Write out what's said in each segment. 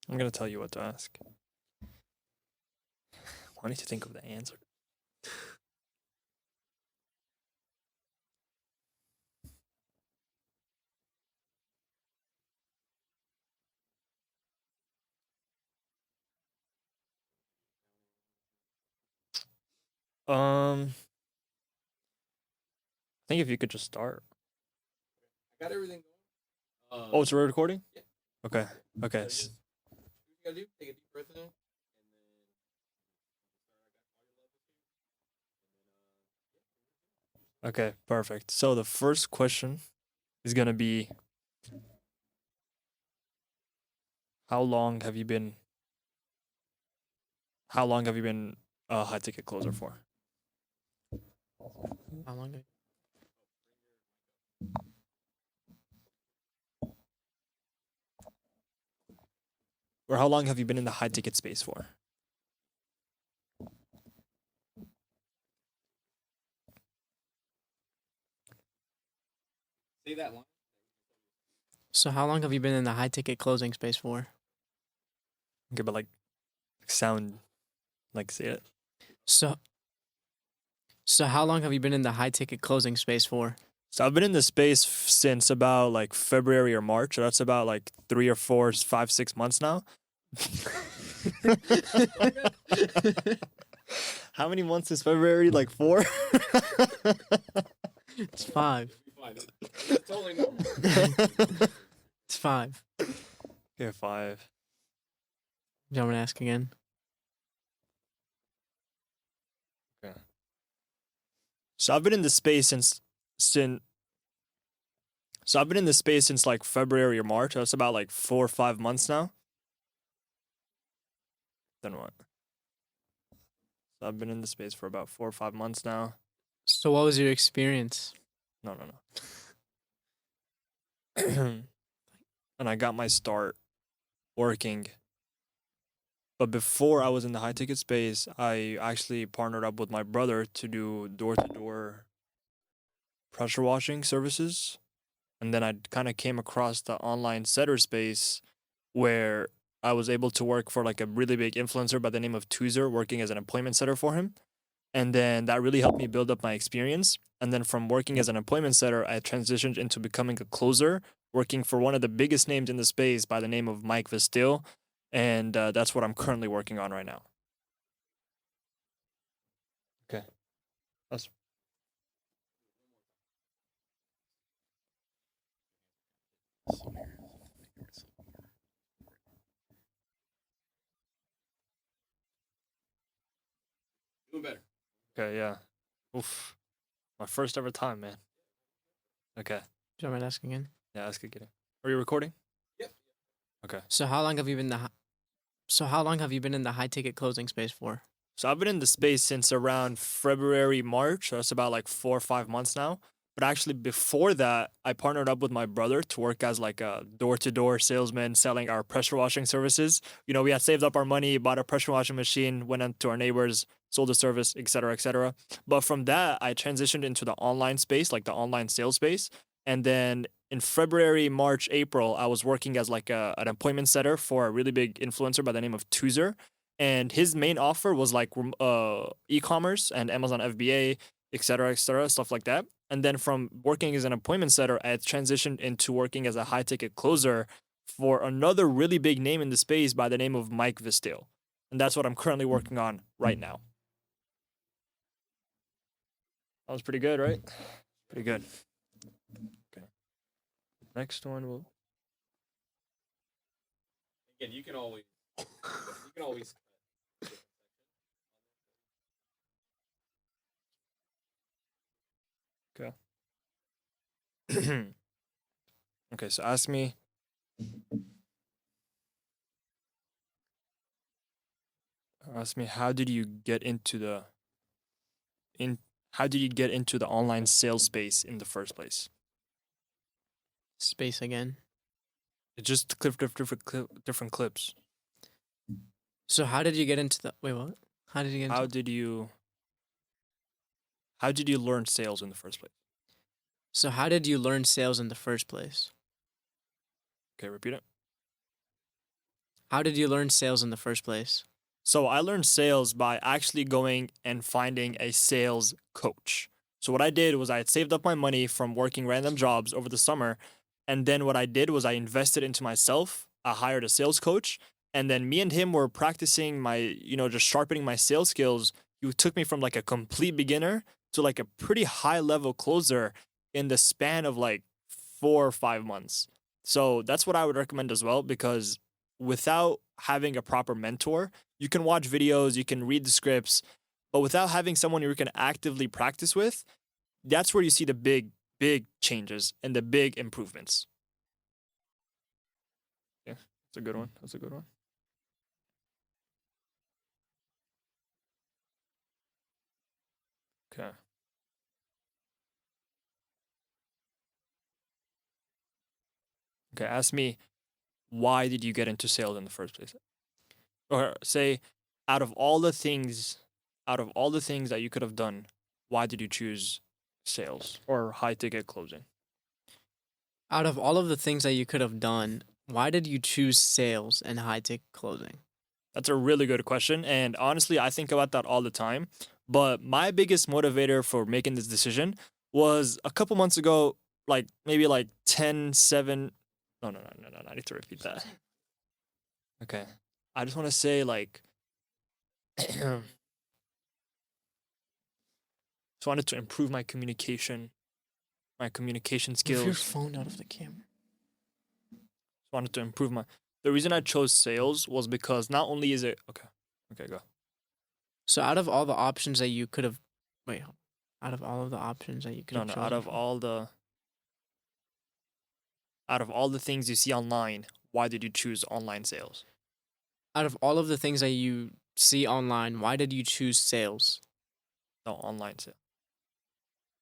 I'm gonna tell you what to ask. Why need to think of the answer? I think if you could just start. I got everything going. Oh, it's already recording? Yeah. Okay. Okay. Just, what you gotta do, take a deep breath in, and then Okay, perfect. So the first question is gonna be, how long have you been a high ticket closer for? How long? Or how long have you been in the high ticket space for? say that line. So how long have you been in the high ticket closing space for? Okay, but like sound like say it. So so how long have you been in the high ticket closing space for? So I've been in the space since about like February or March. So that's about like 3 or 4, 5, 6 months now. How many months is February? Like 4? It's 5. Fine. It's totally normal. It's 5. Okay, 5. You want me to ask again? So I've been in the space since so I've been in the space since like February or March. That's about like 4 or 5 months now. Then what? So I've been in the space for about 4 or 5 months now. So what was your experience? No. And I got my start working. But before I was in the high ticket space, I actually partnered up with my brother to do door to door pressure washing services. And then I kind of came across the online setter space where I was able to work for like a really big influencer by the name of Toozer, working as an appointment setter for him. And then that really helped me build up my experience. And then from working as an appointment setter, I transitioned into becoming a closer, working for one of the biggest names in the space by the name of Mike Vastil. And that's what I'm currently working on right now. Okay. That's Doing better. okay, yeah. Oof. My first ever time, man. Okay. Do you want me to ask again? Yeah, that's good getting. Are you recording? Yep. Okay. So how long have you been in the high ticket closing space for? So I've been in the space since around February, March. So that's about like 4 or 5 months now. But actually, before that, I partnered up with my brother to work as like a door-to-door salesman selling our pressure washing services. You know, we had saved up our money, bought a pressure washing machine, went out to our neighbors, sold the service, etc., etc. But from that, I transitioned into the online space, like the online sales space. And then in February, March, April, I was working as like an appointment setter for a really big influencer by the name of Toozer, and his main offer was like e-commerce and Amazon FBA, etc., etc., stuff like that. And then from working as an appointment setter, I had transitioned into working as a high ticket closer for another really big name in the space by the name of Mike Vistil. And that's what I'm currently working on right now. That was pretty good, right? Pretty good. Okay. Next one will. Again, you can always Okay. Okay, so ask me. How did you get into the online sales space in the first place? Space again. It just different clips. So how did you get into the wait what? How did you get into How did you learn sales in the first place? So how did you learn sales in the first place? Okay, repeat it. How did you learn sales in the first place? So I learned sales by actually going and finding a sales coach. So what I did was I had saved up my money from working random jobs over the summer, and then what I did was I invested into myself. I hired a sales coach, and then me and him were practicing my, just sharpening my sales skills. He took me from like a complete beginner to like a pretty high level closer in the span of like 4 or 5 months. So that's what I would recommend as well, because without having a proper mentor, you can watch videos, you can read the scripts, but without having someone you can actively practice with, that's where you see the big changes and the big improvements. Yeah, that's a good one. That's a good one. Okay. Okay, ask me, why did you get into sales in the first place? Or say, out of all the things, out of all the things that you could have done, why did you choose sales or high ticket closing? Out of all of the things that you could have done, why did you choose sales and high ticket closing? That's a really good question. And honestly, I think about that all the time. But my biggest motivator for making this decision was a couple months ago, like maybe like 10, 7. No, no, no, no, no. I need to repeat that. Okay. I just want to say, like, just wanted to improve my communication Move skills. your phone out of the camera. Wanted to improve my. The reason I chose sales was because not only is it okay. Okay, go. So out of all the options that you could have, wait, out of all of the options that you could No, have no. chosen Out of all the things you see online, why did you choose online sales? out of all of the things that you see online, why did you choose sales? No, online sales.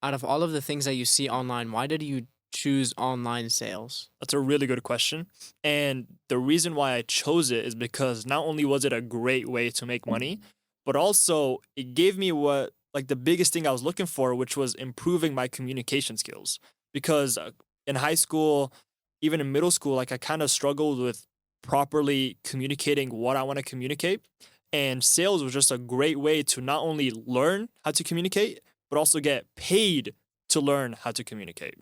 Out of all of the things that you see online, why did you choose online sales? That's a really good question. And the reason why I chose it is because not only was it a great way to make money, but also it gave me what, like, the biggest thing I was looking for, which was improving my communication skills. Because in high school, even in middle school, like, I kind of struggled with properly communicating what I want to communicate. And sales was just a great way to not only learn how to communicate, but also get paid to learn how to communicate.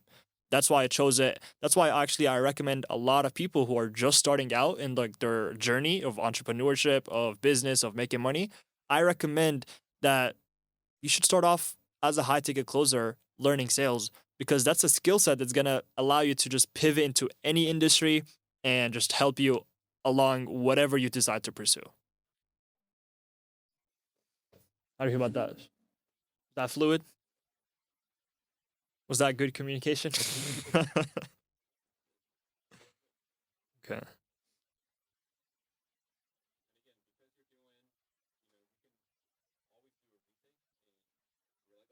That's why I chose it. That's why actually I recommend a lot of people who are just starting out in like their journey of entrepreneurship, of business, of making money. I recommend that you should start off as a high ticket closer learning sales, because that's a skill set that's going to allow you to just pivot into any industry and just help you along whatever you decide to pursue. How do you feel about that? Is that fluid? Was that good communication? Okay.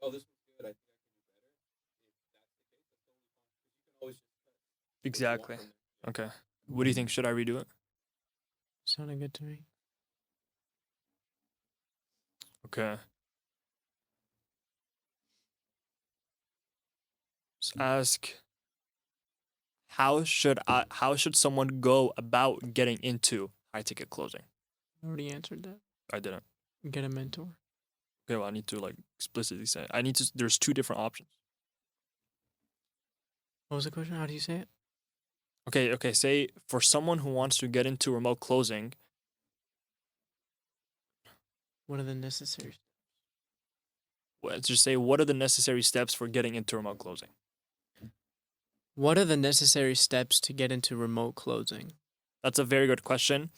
Oh, this one's good. I think I can do better. If that's the case, that's totally fine. 'Cause you can always just cut. Exactly. From there. Okay. What do you think? Should I redo it? Sounded good to me. Okay. Just ask, how should someone go about getting into high ticket closing? I already answered that. I didn't. Get a mentor. Okay, well, I need to like explicitly say there's two different options. What was the question? How do you say it? Okay, say for someone who wants to get into remote closing, What are the necessary? let's just say, what are the necessary steps for getting into remote closing? What are the necessary steps to get into remote closing? That's a very good question.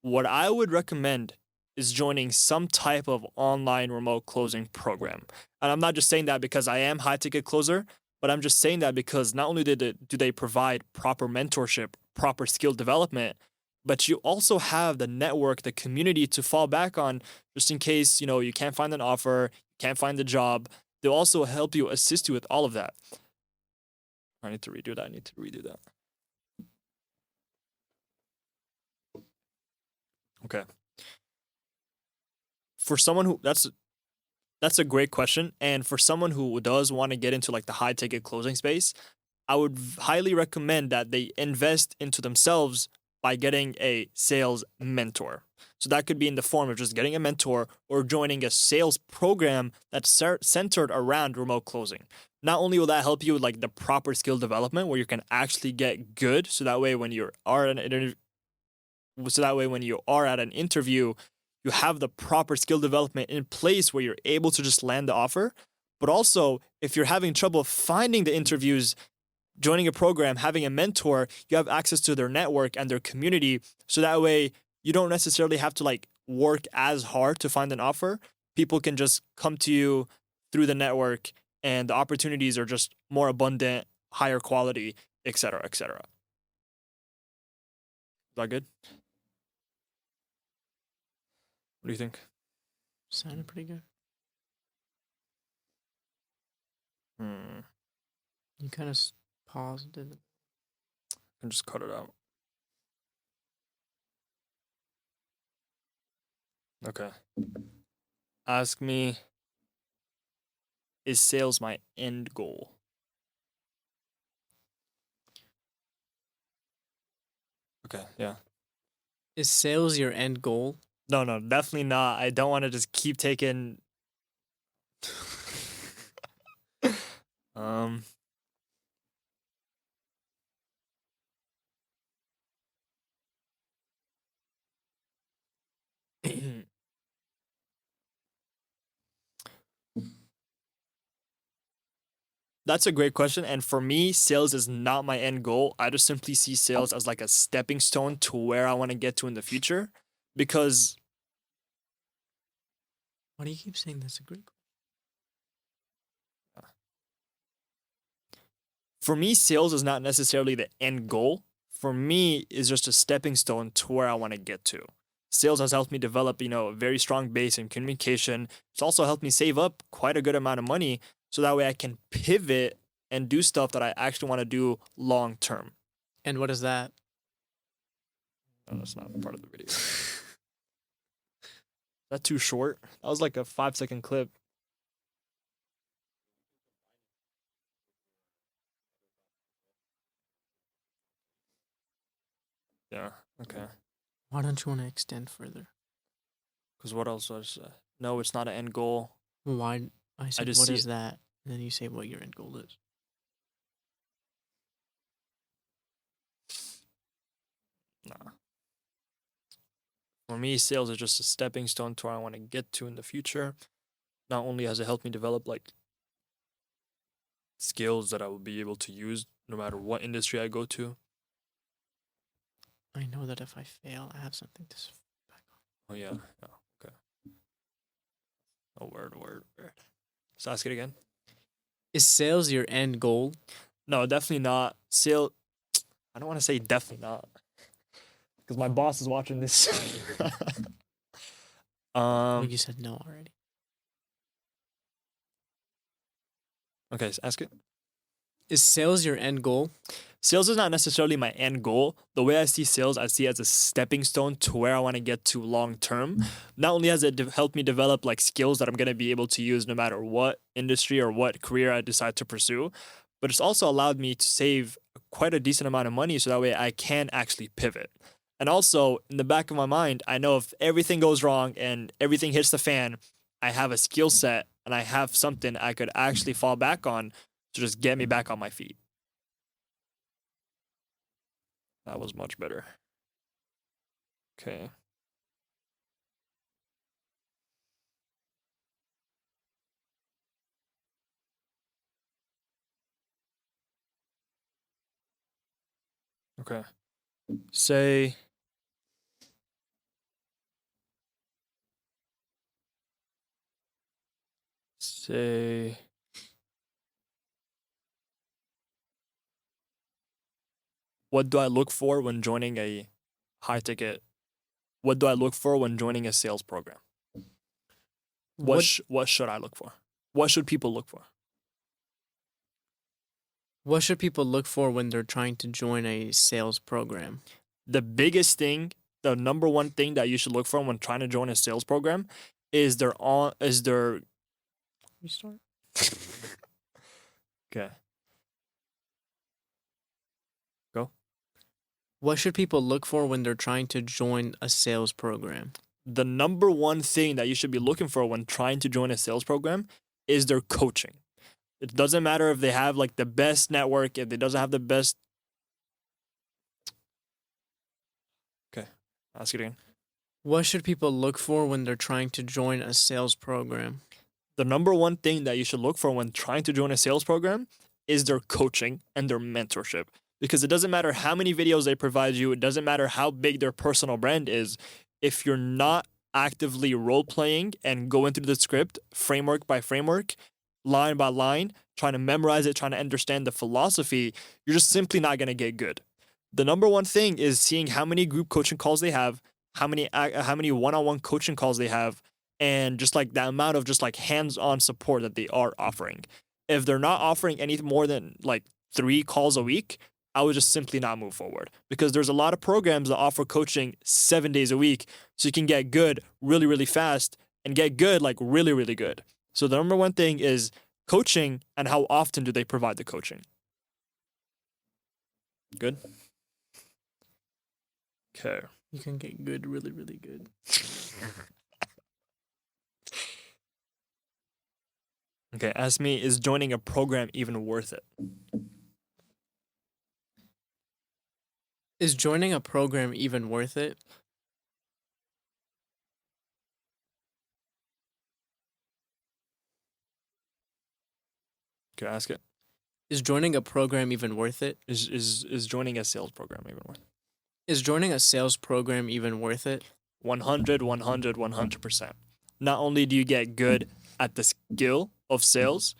What I would recommend is joining some type of online remote closing program. And I'm not just saying that because I am high ticket closer, but I'm just saying that because not only do they provide proper mentorship, proper skill development, but you also have the network, the community to fall back on just in case, you can't find an offer, can't find a job. They'll also help you, assist you with all of that. I need to redo that. Okay. For someone who that's a great question, and for someone who does want to get into like the high ticket closing space, I would highly recommend that they invest into themselves by getting a sales mentor. So that could be in the form of just getting a mentor or joining a sales program that's centered around remote closing. Not only will that help you with like the proper skill development where you can actually get good, so that way when you are at an interview, you have the proper skill development in place where you're able to just land the offer. But also, if you're having trouble finding the interviews, joining a program, having a mentor, you have access to their network and their community. So that way you don't necessarily have to like work as hard to find an offer. People can just come to you through the network and the opportunities are just more abundant, higher quality, etc., etc. Is that good? What do you think? Sounded pretty good. You kind of paused, didn't it? And just cut it out. Okay. Ask me, is sales my end goal? Okay, yeah. Is sales your end goal? No, definitely not. I don't want to just keep taking That's a great question. And for me, sales is not my end goal. I just simply see sales as like a stepping stone to where I want to get to in the future. Because Why do you keep saying that's a great goal? for me, sales is not necessarily the end goal. For me, it's just a stepping stone to where I want to get to. Sales has helped me develop, a very strong base in communication. It's also helped me save up quite a good amount of money so that way I can pivot and do stuff that I actually want to do long term. And what is that? No, that's not part of the video. Is that too short? That was like a 5-second clip. Yeah, okay. Why don't you want to extend further? Because what else was no, it's not an end goal. Why? I said, just what see is it. that? And then you say what your end goal is. Nah. For me, sales is just a stepping stone to where I want to get to in the future. Not only has it helped me develop like skills that I will be able to use no matter what industry I go to. I know that if I fail, I have something to fall back on. Oh yeah, okay. Oh word. So ask it again. Is sales your end goal? No, definitely not. Sale. I don't want to say definitely not, because my boss is watching this. Well, you said no already. Okay, so ask it. Is sales your end goal? Sales is not necessarily my end goal. The way I see sales, I see it as a stepping stone to where I want to get to long term. Not only has it helped me develop like skills that I'm going to be able to use no matter what industry or what career I decide to pursue, but it's also allowed me to save quite a decent amount of money so that way I can actually pivot. And also, in the back of my mind, I know if everything goes wrong and everything hits the fan, I have a skill set and I have something I could actually fall back on to just get me back on my feet. That was much better. Okay. Okay. Say what do I look for when joining a high ticket? What do I look for when joining a sales program? What should I look for? What should people look for? What should people look for when they're trying to join a sales program? The biggest thing, the number one thing that you should look for when trying to join a sales program is their Restart. Okay. Go. What should people look for when they're trying to join a sales program? The number one thing that you should be looking for when trying to join a sales program is their coaching. It doesn't matter if they have like the best network, if they doesn't have the best. Okay, ask it again. What should people look for when they're trying to join a sales program? The number one thing that you should look for when trying to join a sales program is their coaching and their mentorship. Because it doesn't matter how many videos they provide you, it doesn't matter how big their personal brand is. If you're not actively role playing and going through the script, framework by framework, line by line, trying to memorize it, trying to understand the philosophy, you're just simply not going to get good. The number one thing is seeing how many group coaching calls they have, how many one-on-one coaching calls they have, and just like the amount of just like hands-on support that they are offering. If they're not offering any more than like 3 calls a week, I would just simply not move forward, because there's a lot of programs that offer coaching 7 days a week, so you can get good really, really fast and get good like really, really good. So the number one thing is coaching, and how often do they provide the coaching? Good. Okay. You can get good really, really good. Okay, ask me, is joining a program even worth it? Is joining a program even worth it? Okay, ask it. Is joining a program even worth it? Is joining a sales program even worth it? Is joining a sales program even worth it? 100, 100, 100%. Not only do you get good at the skill of sales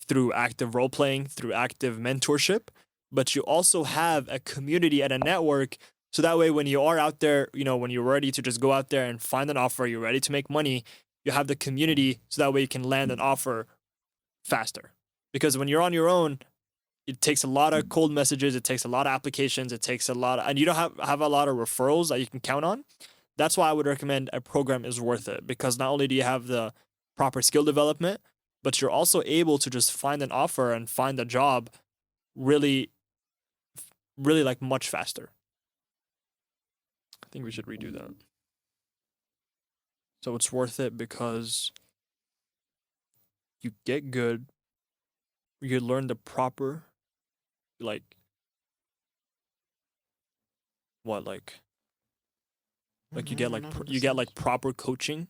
through active role playing, through active mentorship, but you also have a community and a network. So that way, when you are out there, when you're ready to just go out there and find an offer, you're ready to make money, you have the community. So that way you can land an offer faster. Because when you're on your own, it takes a lot of cold messages, it takes a lot of applications, it takes a lot of, and you don't have a lot of referrals that you can count on. That's why I would recommend a program is worth it, because not only do you have the proper skill development, but you're also able to just find an offer and find a job really, really like much faster. I think we should redo that. So it's worth it because you get good, you learn the proper, like you get like you get like proper coaching.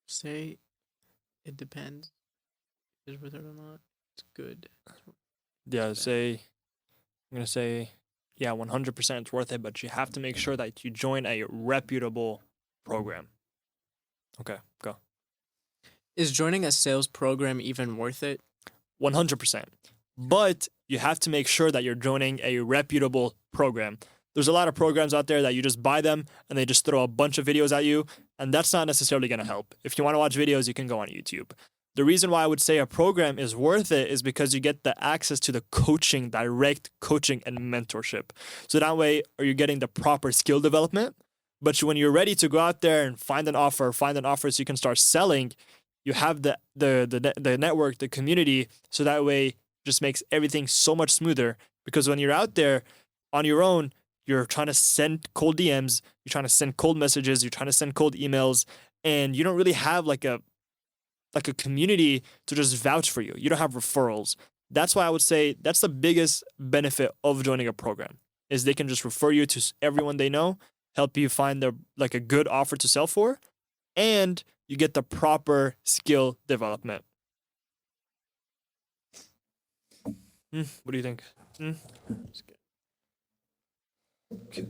Say it depends. Is worth it or not? It's good. Yeah, I'm gonna say, yeah, 100% it's worth it, but you have to make sure that you join a reputable program. Okay, go. Is joining a sales program even worth it? 100%. But you have to make sure that you're joining a reputable program. There's a lot of programs out there that you just buy them and they just throw a bunch of videos at you, and that's not necessarily going to help. If you want to watch videos, you can go on YouTube. The reason why I would say a program is worth it is because you get the access to the coaching, direct coaching and mentorship. So that way, are you getting the proper skill development? But when you're ready to go out there and find an offer so you can start selling, you have the network, the community, so that way just makes everything so much smoother. Because when you're out there on your own, you're trying to send cold DMs, you're trying to send cold messages, you're trying to send cold emails, and you don't really have like a community to just vouch for you. You don't have referrals. That's why I would say that's the biggest benefit of joining a program, is they can just refer you to everyone they know, help you find a good offer to sell for, and you get the proper skill development. What do you think? Okay.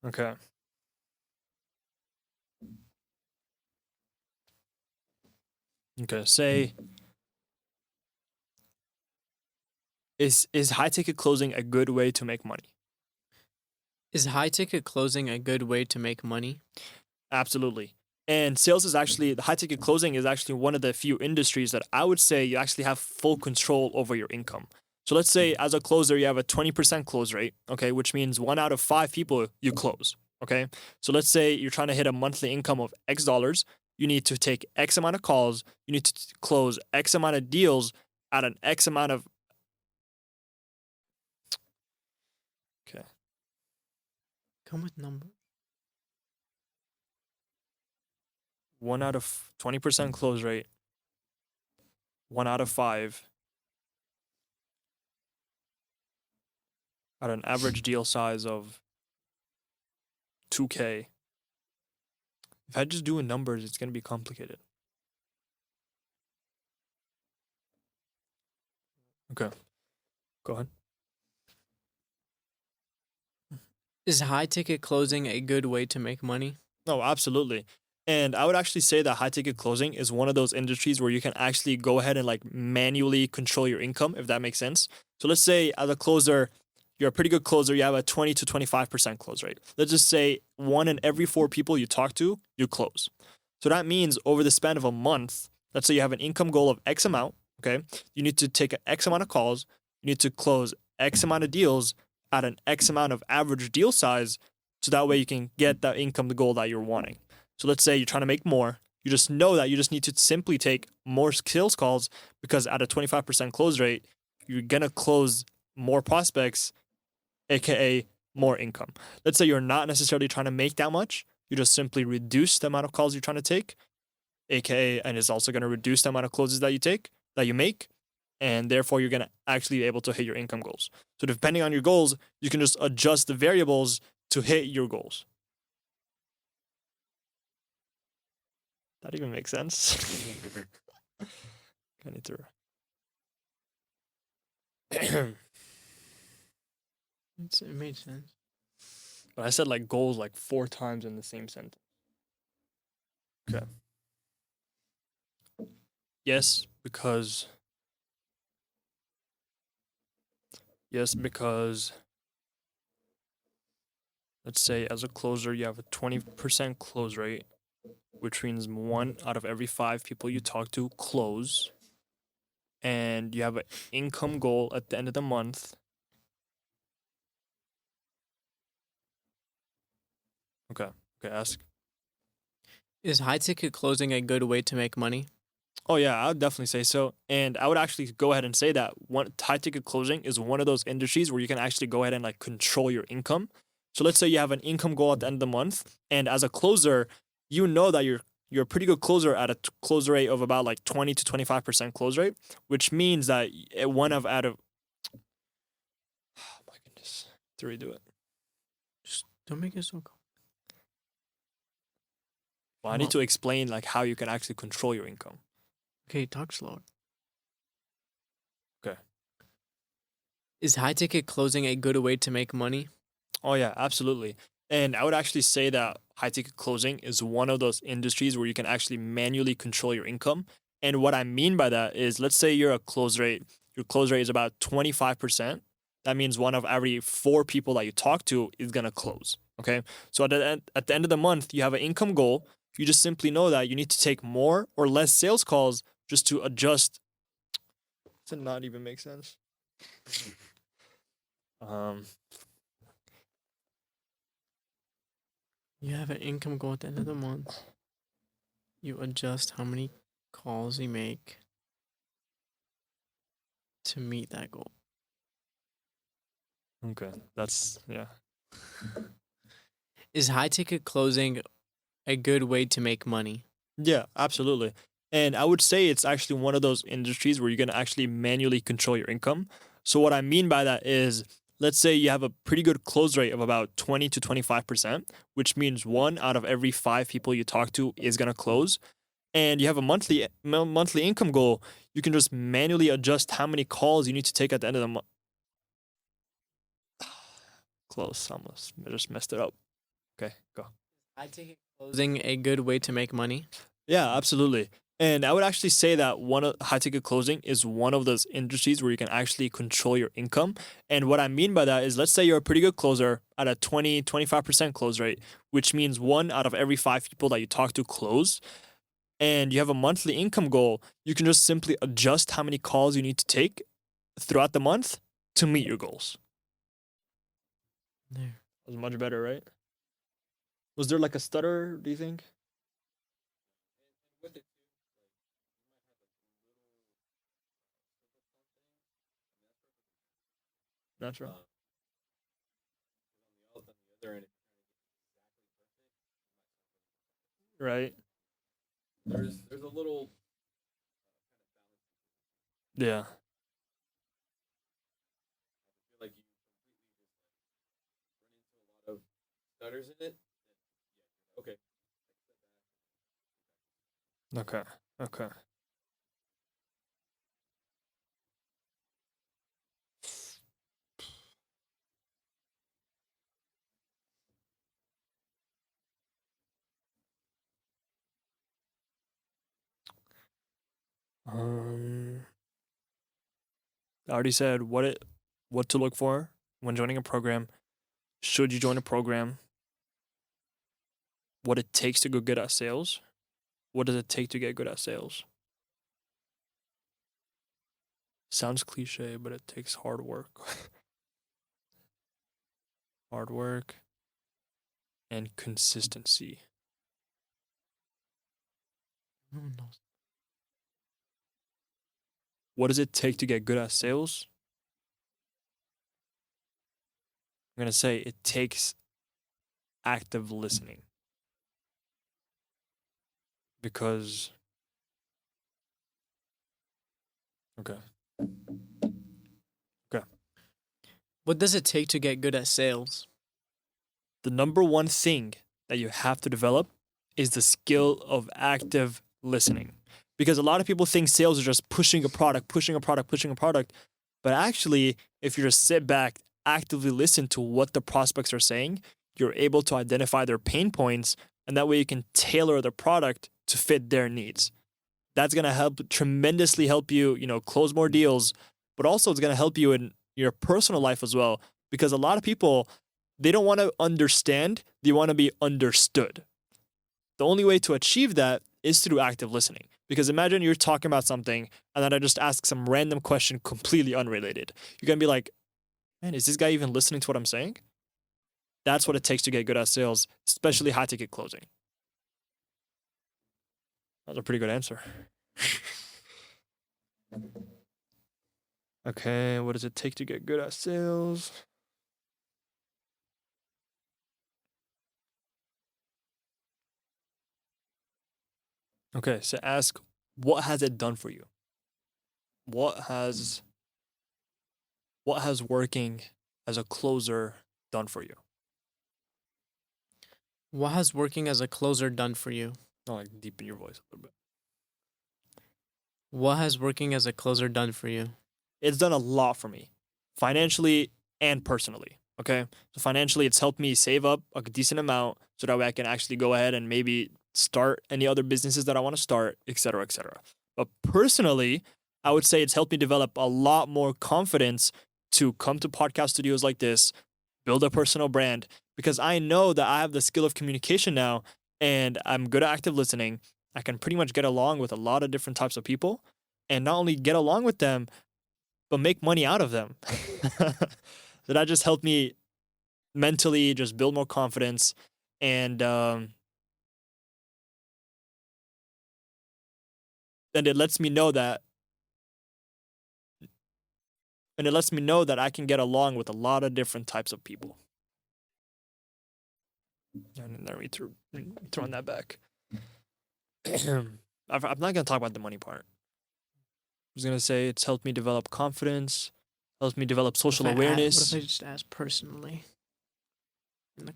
Okay. Okay. Say, is high ticket closing a good way to make money? Is high ticket closing a good way to make money? Absolutely. And sales is actually, the high ticket closing is actually one of the few industries that I would say you actually have full control over your income. So let's say as a closer, you have a 20% close rate, okay, which means 1 out of 5 people you close, okay? So let's say you're trying to hit a monthly income of X dollars. You need to take X amount of calls. You need to close X amount of deals at an X amount of. Okay. Come with numbers. 1 out of 20% close rate. 1 out of 5 at an average deal size of 2K. If I just do in numbers, it's going to be complicated. Okay. Go ahead. Is high ticket closing a good way to make money? No, absolutely. And I would actually say that high ticket closing is one of those industries where you can actually go ahead and like manually control your income, if that makes sense. So let's say as a closer, you're a pretty good closer, you have a 20 to 25% close rate. Let's just say 1 in every 4 people you talk to, you close. So that means over the span of a month, let's say you have an income goal of X amount, okay? You need to take an X amount of calls, you need to close X amount of deals at an X amount of average deal size, so that way you can get that income goal that you're wanting. So let's say you're trying to make more. You just know that you just need to simply take more sales calls because at a 25% close rate, you're going to close more prospects, aka more income. Let's say you're not necessarily trying to make that much. You just simply reduce the amount of calls you're trying to take, aka, and it's also going to reduce the amount of closes that you make, and therefore you're going to actually be able to hit your income goals. So depending on your goals, you can just adjust the variables to hit your goals. That even makes sense. I need to. It made sense. But I said like goals like 4 times in the same sentence. Okay. Yes, because. Let's say as a closer, you have a 20% close rate, which means 1 out of every 5 people you talk to close. And you have an income goal at the end of the month. Okay, ask. Is high ticket closing a good way to make money? Oh yeah, I would definitely say so. And I would actually go ahead and say that high ticket closing is one of those industries where you can actually go ahead and like control your income. So let's say you have an income goal at the end of the month, and as a closer, you know that you're a pretty good closer at a close rate of about like 20 to 25% close rate, which means that oh my goodness, to redo it. Just don't make it so cool. Well, I need to explain like how you can actually control your income. Okay, talk slower. Okay. Is high ticket closing a good way to make money? Oh yeah, absolutely. And I would actually say that high ticket closing is one of those industries where you can actually manually control your income. And what I mean by that is, let's say your close rate is about 25%. That means 1 of every 4 people that you talk to is going to close. Okay. So at the end of the month, you have an income goal. You just simply know that you need to take more or less sales calls just to adjust. Does it not even make sense? You have an income goal at the end of the month. You adjust how many calls you make to meet that goal. Okay. That's, yeah. Is high ticket closing a good way to make money? Yeah, absolutely. And I would say it's actually one of those industries where you're going to actually manually control your income. So what I mean by that is, let's say you have a pretty good close rate of about 20 to 25%, which means 1 out of every 5 people you talk to is going to close. And you have a monthly income goal. You can just manually adjust how many calls you need to take at the end of the month. Close, almost. I just messed it up. Okay, go. High ticket closing a good way to make money? Yeah, absolutely. And I would actually say that high ticket closing is one of those industries where you can actually control your income. And what I mean by that is, let's say you're a pretty good closer at a 25% close rate, which means 1 out of every 5 people that you talk to close. And you have a monthly income goal. You can just simply adjust how many calls you need to take throughout the month to meet your goals. There. That was much better, right? Was there like a stutter, do you think? With it too, Natural. on the other end, Right? there's a little Yeah. I feel like you completely just like run into a lot of stutters in it. Okay. Okay. Okay. Um, I already said what to look for when joining a program. Should you join a program? What it takes to go good at sales. What does it take to get good at sales? Sounds cliche, but it takes hard work. Hard work and consistency. No one knows. What does it take to get good at sales? I'm going to say it takes active listening. Because okay. What does it take to get good at sales? The number one thing that you have to develop is the skill of active listening. Because a lot of people think sales is just pushing a product, pushing a product, pushing a product. But actually, if you just sit back, actively listen to what the prospects are saying, you're able to identify their pain points, and that way you can tailor the product to fit their needs. That's going to tremendously help you, close more deals, but also it's going to help you in your personal life as well. Because a lot of people, they don't want to understand, they want to be understood. The only way to achieve that is through active listening. Because imagine you're talking about something and then I just ask some random question completely unrelated. You're going to be like, man, is this guy even listening to what I'm saying? That's what it takes to get good at sales, especially high ticket closing. That was a pretty good answer. Okay, what does it take to get good at sales? Okay, so ask, what has it done for you? What has working as a closer done for you? What has working as a closer done for you? I'll like deepen your voice a little bit. What has working as a closer done for you? It's done a lot for me, financially and personally. Okay, so financially, it's helped me save up a decent amount so that way I can actually go ahead and maybe start any other businesses that I want to start, etc., etc. But personally, I would say it's helped me develop a lot more confidence to come to podcast studios like this, build a personal brand, because I know that I have the skill of communication now and I'm good at active listening. I can pretty much get along with a lot of different types of people and not only get along with them, but make money out of them. So that just helped me mentally just build more confidence and it lets me know that I can get along with a lot of different types of people. And let me throwing that back. I'm not gonna talk about the money part. I was gonna say it's helped me develop confidence, helps me develop social awareness. What if I just ask personally?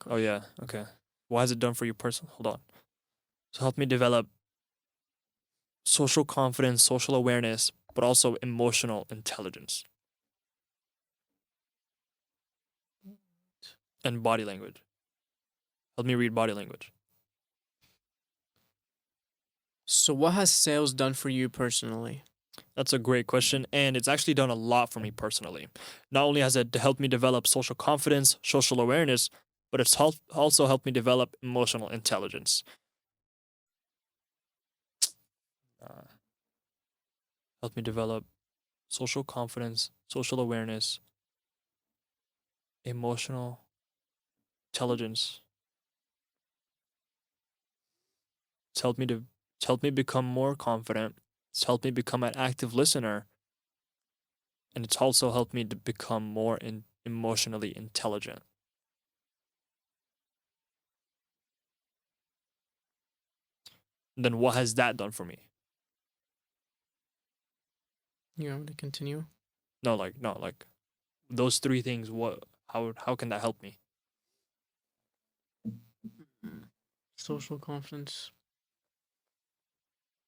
Oh yeah, okay. What has it done for you personally? Hold on. So helped me develop social confidence, social awareness, but also emotional intelligence. And body language. Help me read body language. So what has sales done for you personally? That's a great question. And it's actually done a lot for me personally. Not only has it helped me develop social confidence, social awareness, but it's also helped me develop emotional intelligence. Helped me develop social confidence, social awareness, emotional intelligence. It's helped me become more confident. It's helped me become an active listener, and it's also helped me to become more emotionally intelligent. Then what has that done for me? You want me to continue? No, like those three things. What? How can that help me? Social confidence.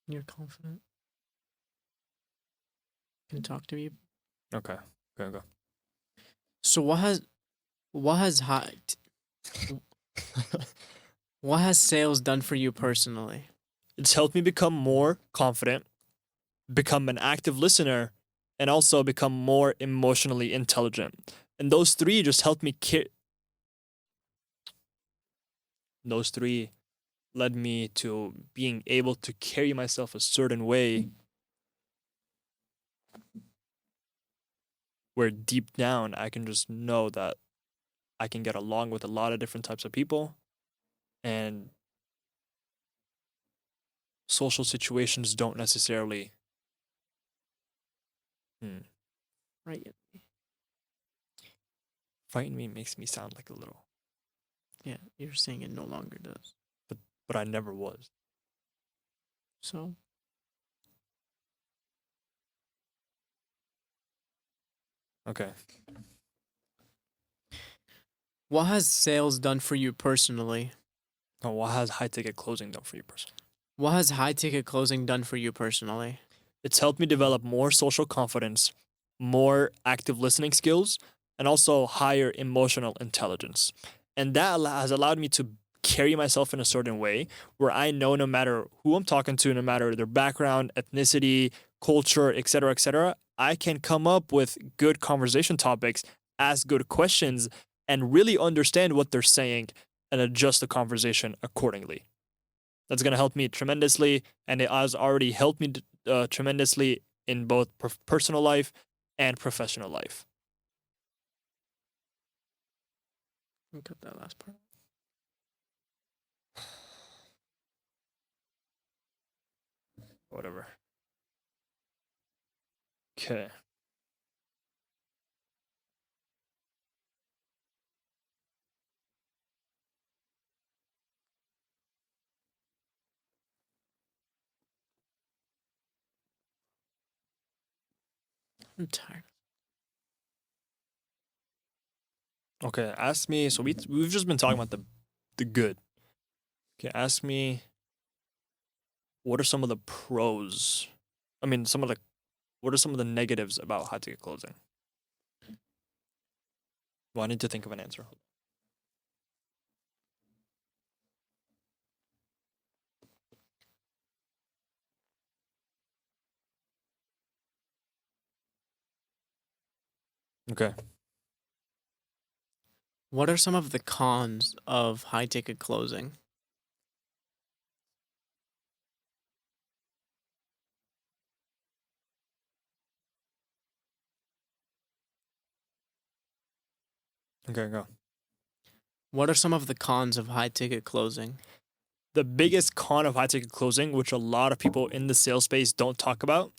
You're confident. Can talk to people. Okay, go. So what has what has sales done for you personally? It's helped me become more confident, become an active listener, and also become more emotionally intelligent. And those three just helped me those three led me to being able to carry myself a certain way where deep down I can just know that I can get along with a lot of different types of people, and social situations don't necessarily Right. frighten me. Makes me sound like a little, Yeah, you're saying it no longer does. but I never was. So Okay. what has sales done for you personally? Now, what has high ticket closing done for you personally? What has high ticket closing done for you personally? It's helped me develop more social confidence, more active listening skills, and also higher emotional intelligence. And that has allowed me to carry myself in a certain way where I know no matter who I'm talking to, no matter their background, ethnicity, culture, etc., I can come up with good conversation topics, ask good questions, and really understand what they're saying and adjust the conversation accordingly. That's going to help me tremendously, and it has already helped me tremendously in both personal life and professional life. Let me cut that last part. Whatever. Okay. I'm tired. Okay. Ask me. So we've just been talking about the good. Okay. Ask me. What are some of the pros? I mean, what are some of the negatives about high ticket closing? Well, I need to think of an answer. Okay. What are some of the cons of high ticket closing? Okay. Go. What are some of the cons of high ticket closing? The biggest con of high ticket closing, which a lot of people in the sales space don't talk about,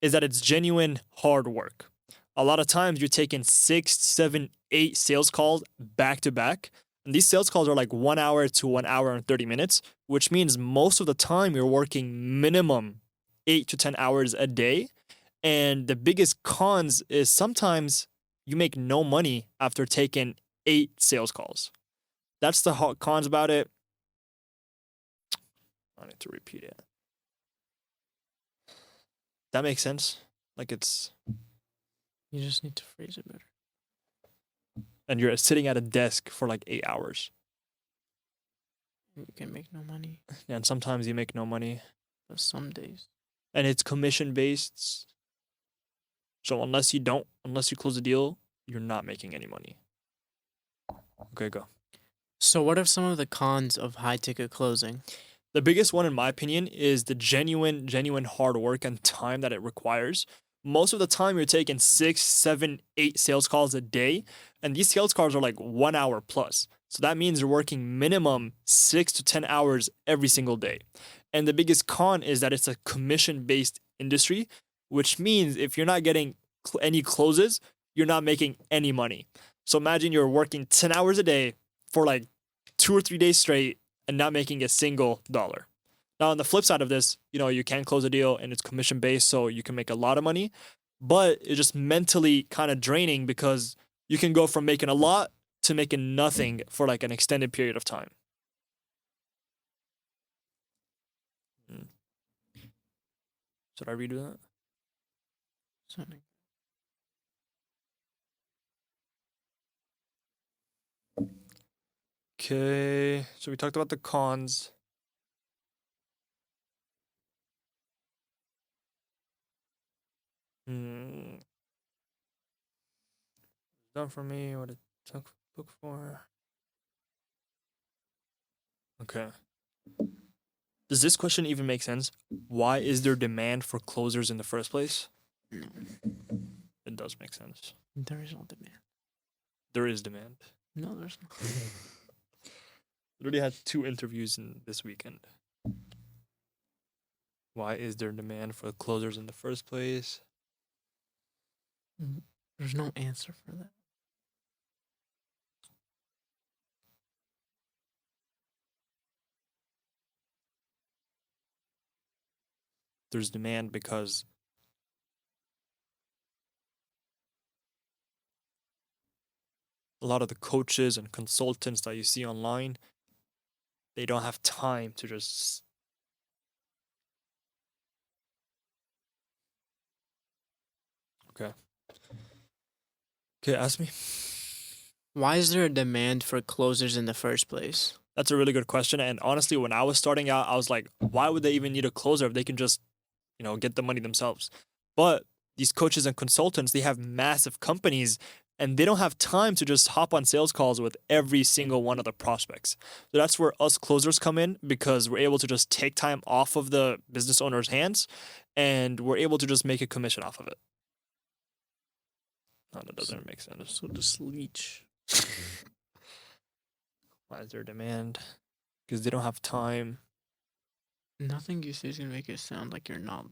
is that it's genuine hard work. A lot of times you're taking 6, 7, 8 sales calls back to back. And these sales calls are like 1 hour to 1 hour and 30 minutes, which means most of the time you're working minimum 8 to 10 hours a day. And the biggest cons is sometimes you make no money after taking 8 sales calls. That's the cons about it. I need to repeat it. That makes sense. Like it's, You just need to phrase it better. and you're sitting at a desk for like 8 hours. You can make no money. And sometimes you make no money. But some days. And it's commission based. So unless you close a deal, you're not making any money. Okay, go. So what are some of the cons of high ticket closing? The biggest one, in my opinion, is the genuine hard work and time that it requires. most of the time you're taking 6, 7, 8 sales calls a day, and these sales calls are like 1 hour plus. So that means you're working minimum 6 to 10 hours every single day. And the biggest con is that it's a commission based industry, which means if you're not getting any closes, you're not making any money. So imagine you're working 10 hours a day for like 2 or 3 days straight and not making a single dollar. Now, on the flip side of this, you can close a deal and it's commission based, so you can make a lot of money, but it's just mentally kind of draining because you can go from making a lot to making nothing for like an extended period of time. Should I redo that? Something. Okay, so we talked about the cons. Done for me what it took look for. Okay. Does this question even make sense? Why is there demand for closers in the first place? No, It does make sense. there is no demand. There is demand. No, there's not. Literally had 2 interviews in this weekend. Why is there demand for closers in the first place? There's no answer for that. There's demand because a lot of the coaches and consultants that you see online, they don't have time to just Okay, ask me. Why is there a demand for closers in the first place? That's a really good question. And honestly, when I was starting out, I was like, why would they even need a closer if they can just, get the money themselves? But these coaches and consultants, they have massive companies and they don't have time to just hop on sales calls with every single one of the prospects. So that's where us closers come in because we're able to just take time off of the business owner's hands and we're able to just make a commission off of it. No, that doesn't make sense. So just leech. Why is there demand? Because they don't have time. Nothing you say is gonna make it sound like you're not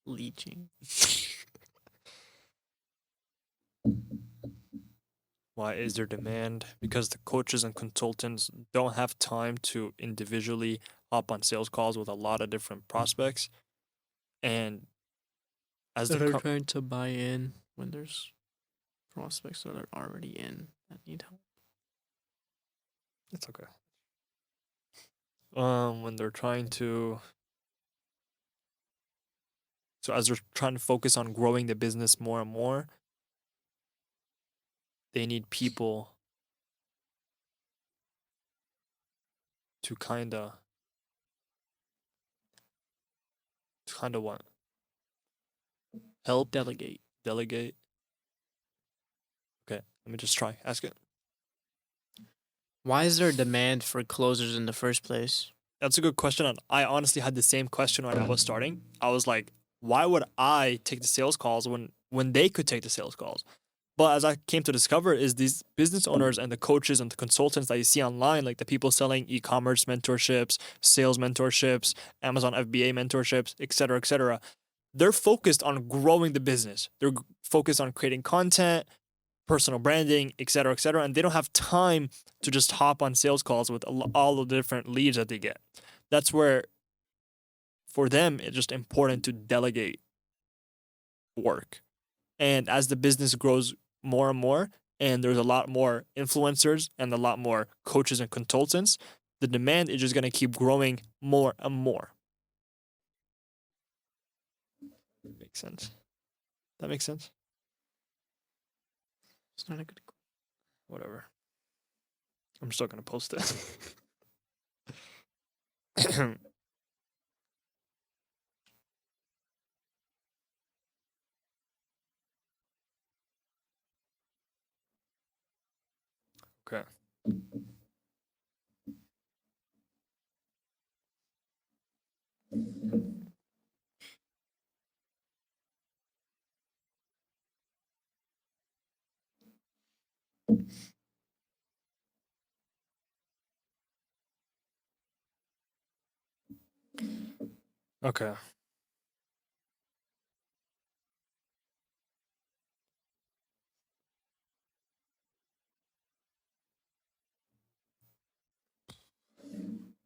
leeching. Why is there demand? Because the coaches and consultants don't have time to individually hop on sales calls with a lot of different prospects. And as That the are trying to buy in when there's prospects that are already in that need help. it's okay. When they're trying to so as they're trying to focus on growing the business more and more, they need people to kind of what? Help Delegate. delegate. Okay, let me just try. Ask it. Why is there a demand for closers in the first place? That's a good question. And I honestly had the same question when I was starting. I was like, why would I take the sales calls when they could take the sales calls? But as I came to discover is these business owners and the coaches and the consultants that you see online, like the people selling e-commerce mentorships, sales mentorships, Amazon FBA mentorships, et cetera, they're focused on growing the business. They're focused on creating content, personal branding, et cetera, and they don't have time to just hop on sales calls with all the different leads that they get. That's where, for them, it's just important to delegate work. And as the business grows more and more, and there's a lot more influencers and a lot more coaches and consultants, the demand is just going to keep growing more and more. Makes sense. That makes sense? It's not a good question. Whatever. I'm still going to post it. Okay. Okay.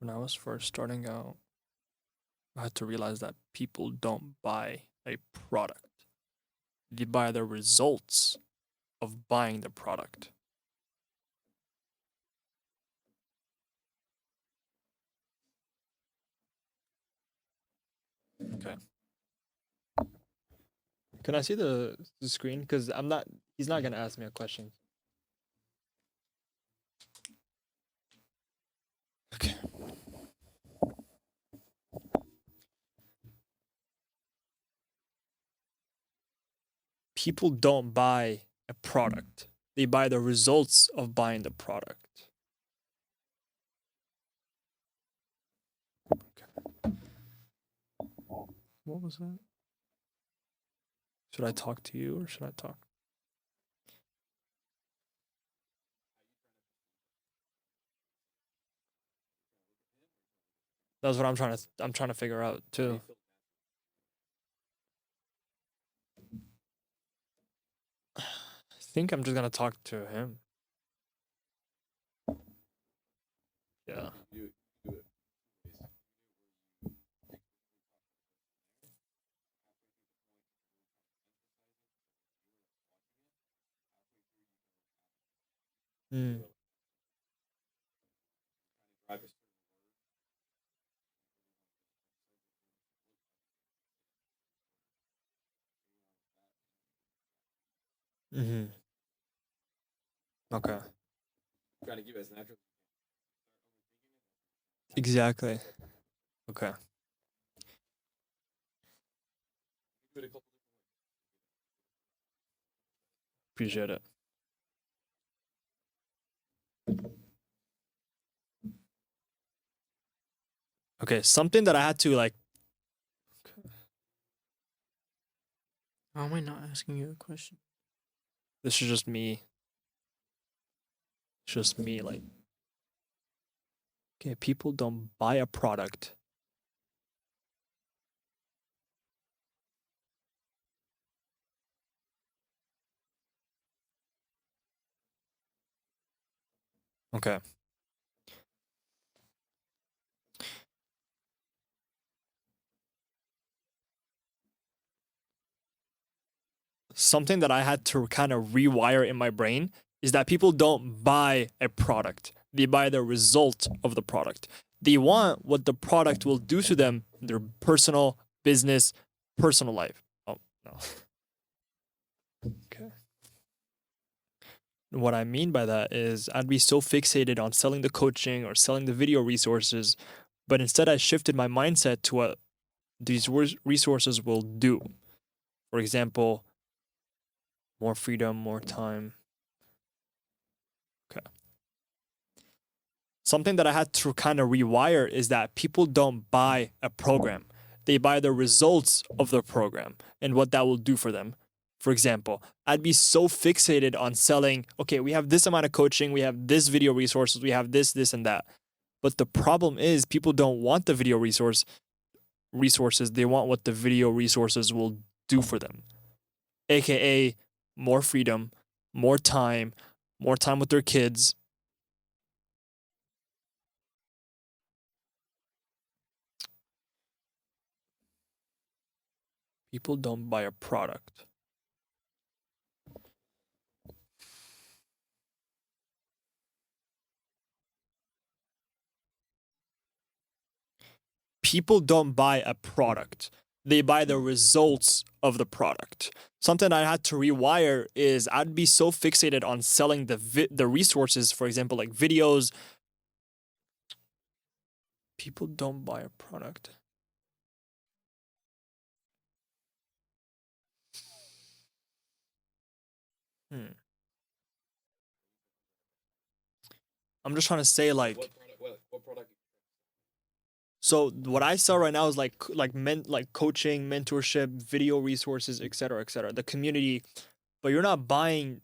When I was first starting out, I had to realize that people don't buy a product. They buy the results of buying the product. Okay. Can I see the screen? Because he's not gonna ask me a question. Okay. People don't buy a product. They buy the results of buying the product. Okay. What was that? Should I talk to you or should I talk? That's what I'm trying to figure out too. I think I'm just gonna talk to him. Yeah. You do it. Mm. Mm-hmm. Okay. Trying to keep it as natural. Exactly. Okay. Do it a couple Appreciate it. Okay, something that I had to like. How am I not asking you a question? This is just me. It's just me. Like, okay, people don't buy a product. Okay. Something that I had to kind of rewire in my brain is that people don't buy a product. They buy the result of the product. They want what the product will do to them in their personal, business, personal life. Oh, no. Okay. What I mean by that is I'd be so fixated on selling the coaching or selling the video resources, but instead I shifted my mindset to what these resources will do. For example, more freedom, more time. Okay. Something that I had to kind of rewire is that people don't buy a program. They buy the results of the program and what that will do for them. For example, I'd be so fixated on selling, okay, we have this amount of coaching, we have this video resources, we have this, and that. But the problem is people don't want the video resources. They want what the video resources will do for them. AKA more freedom, more time with their kids. People don't buy a product. People don't buy a product. They buy the results of the product. Something I had to rewire is I'd be so fixated on selling the resources, for example, like videos. People don't buy a product. I'm just trying to say like what product? so what I sell right now is like coaching, mentorship, video resources, etc., etc. The community, but you're not buying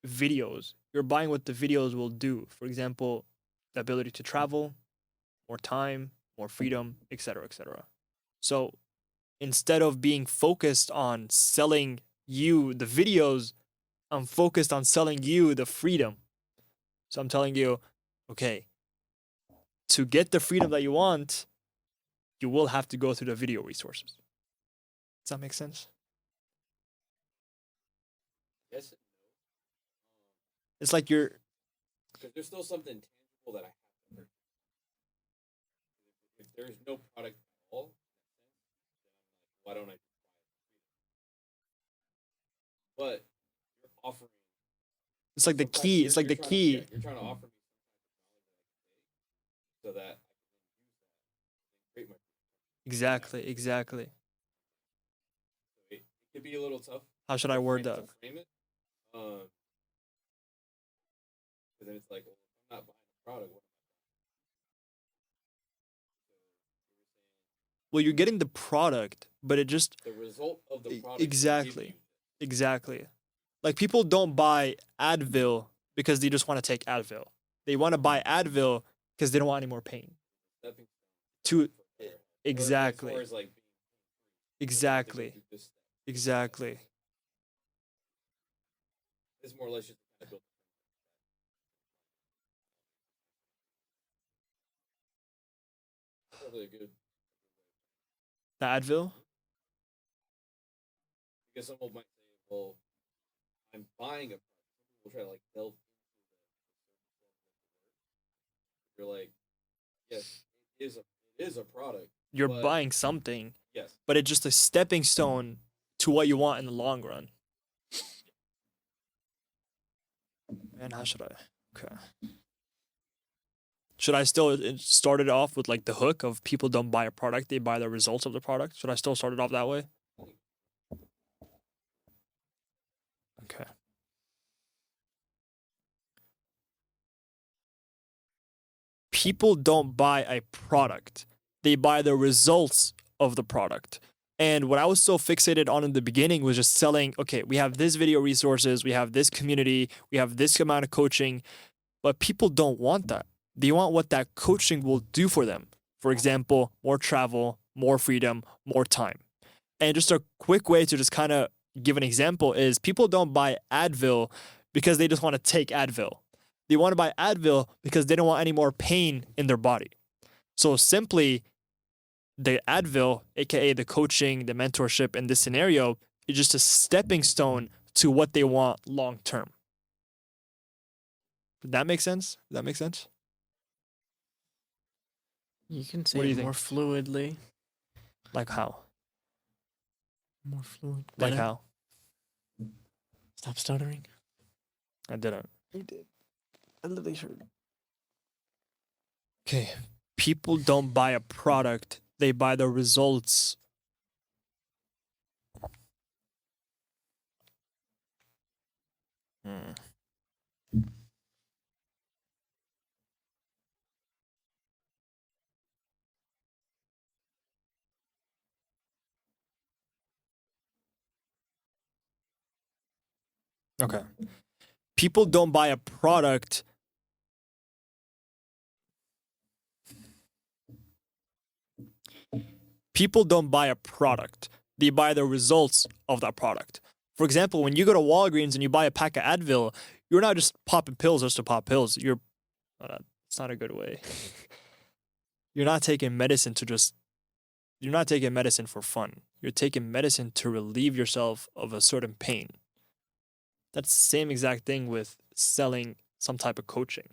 videos. you're buying what the videos will do. For example, the ability to travel, more time, more freedom, etc., etc. So instead of being focused on selling you the videos, I'm focused on selling you the freedom. So I'm telling you, okay, to get the freedom that you want, you will have to go through the video resources. Does that make sense? Yes, It's like you're because there's still something tangible that I have to purchase. If there's no product at all, then I'm like, why don't I just buy it? But you're offering. it's like the Sometimes key. It's like the trying to, yeah, key. you're trying to offer me some type of knowledge that I can take, so that I can then use that and create my. Exactly, exactly. So it could be a little tough How should I word that? to frame it. Because then it's like, well, if I'm not buying a product, what am Well, you're getting the product, but it just I? The result of the product. exactly, exactly. Like people don't buy Advil because they just want to take Advil. They want to buy Advil because they don't want any more pain. To exactly, As like exactly, exactly. It's more or less just kind of built. Probably a good. The Advil. Because some people might say, well, I'm buying a product. Some people try to like delve into the. You're like, yes, it is a product. You're but buying something, yes, but it's just a stepping stone to what you want in the long run. Man, how should I? Okay. Should I still start it off with like the hook of people don't buy a product, they buy the results of the product? Should I still start it off that way? Okay. People don't buy a product, they buy the results of the product. And what I was so fixated on in the beginning was just selling, okay, we have this video resources, we have this community, we have this amount of coaching, but people don't want that. They want what that coaching will do for them. For example, more travel, more freedom, more time. And just a quick way to just kind of give an example is people don't buy Advil because they just want to take Advil. They want to buy Advil because they don't want any more pain in their body. So simply, the Advil, aka the coaching, the mentorship in this scenario, is just a stepping stone to what they want long term. Did that make sense? Does that make sense? You can What say do you it more think? fluidly. Like how? More fluid. Like Better. how? Stop stuttering. I didn't. You did. I literally heard. Okay. People don't buy a product, they buy the results. Hmm. Okay. People don't buy a product. People don't buy a product. They buy the results of that product. For example, when you go to Walgreens and you buy a pack of Advil, you're not just popping pills just to pop pills. It's not a good way. You're not taking medicine to just, you're not taking medicine for fun. You're taking medicine to relieve yourself of a certain pain. That's the same exact thing with selling some type of coaching.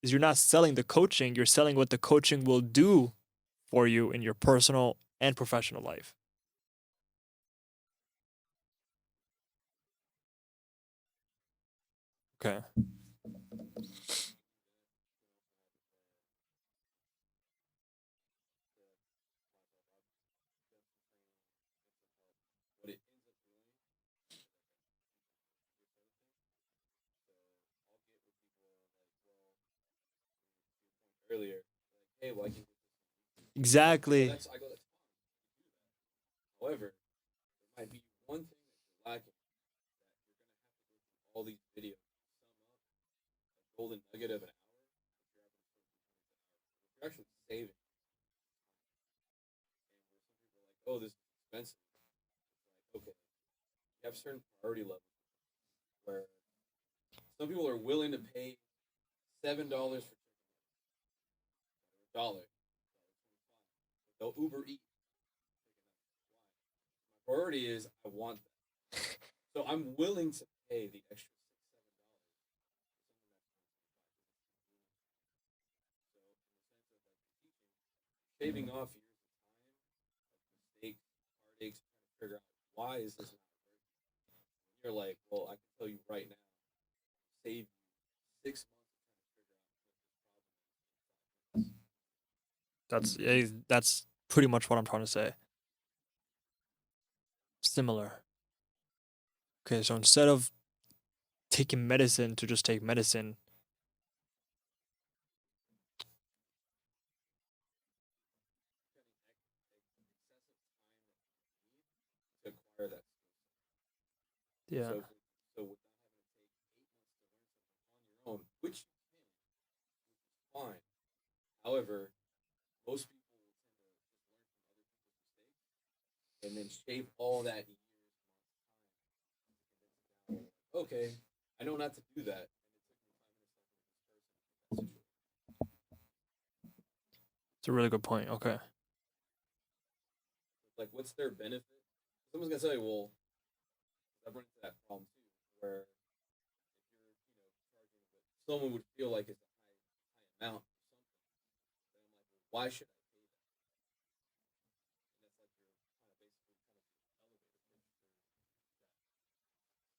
Is you're not selling the coaching, you're selling what the coaching will do for you in your personal and professional life. Okay. what it ends up doing. Earlier, like, hey, well, I can. Exactly. That's I go. That's fine. However, there might be one thing that you're lacking. That you're gonna have to go through all these videos, sum up, get of an hour, you're actually saving. And where some people are like, oh, this is expensive. It's like, okay, you have certain priority levels where some people are willing to pay $7 for $1, they'll Uber Eat. My priority is I want that, so I'm willing to pay the extra $6, $7 for something that's going to be. So in the sense of like teaching, shaving off years of time, of mistakes, heartaches, trying to figure out why is this not working. You're like, well, I can tell you right now, save you 6 months of trying to figure out what this problem is. That's pretty much what I'm trying to say. Similar. Okay, so instead of taking medicine to just take medicine, To acquire that skill set. yeah, So without having to take 8 months to learn something on your own, which you can, which is fine. However, most people will tend to just learn from other people's mistakes and then shave all that years, months, time. Okay, I know not to do that, and it took me 5 minutes talking to this person. it's a really good point. Okay. Like, what's their benefit? Someone's gonna say, well, I've run into that problem too, where if you're, charging what someone would feel like it's a high amount for something, then I'm like, well, why should I pay that? And that's like you're kind of basically kind of the elevator pitch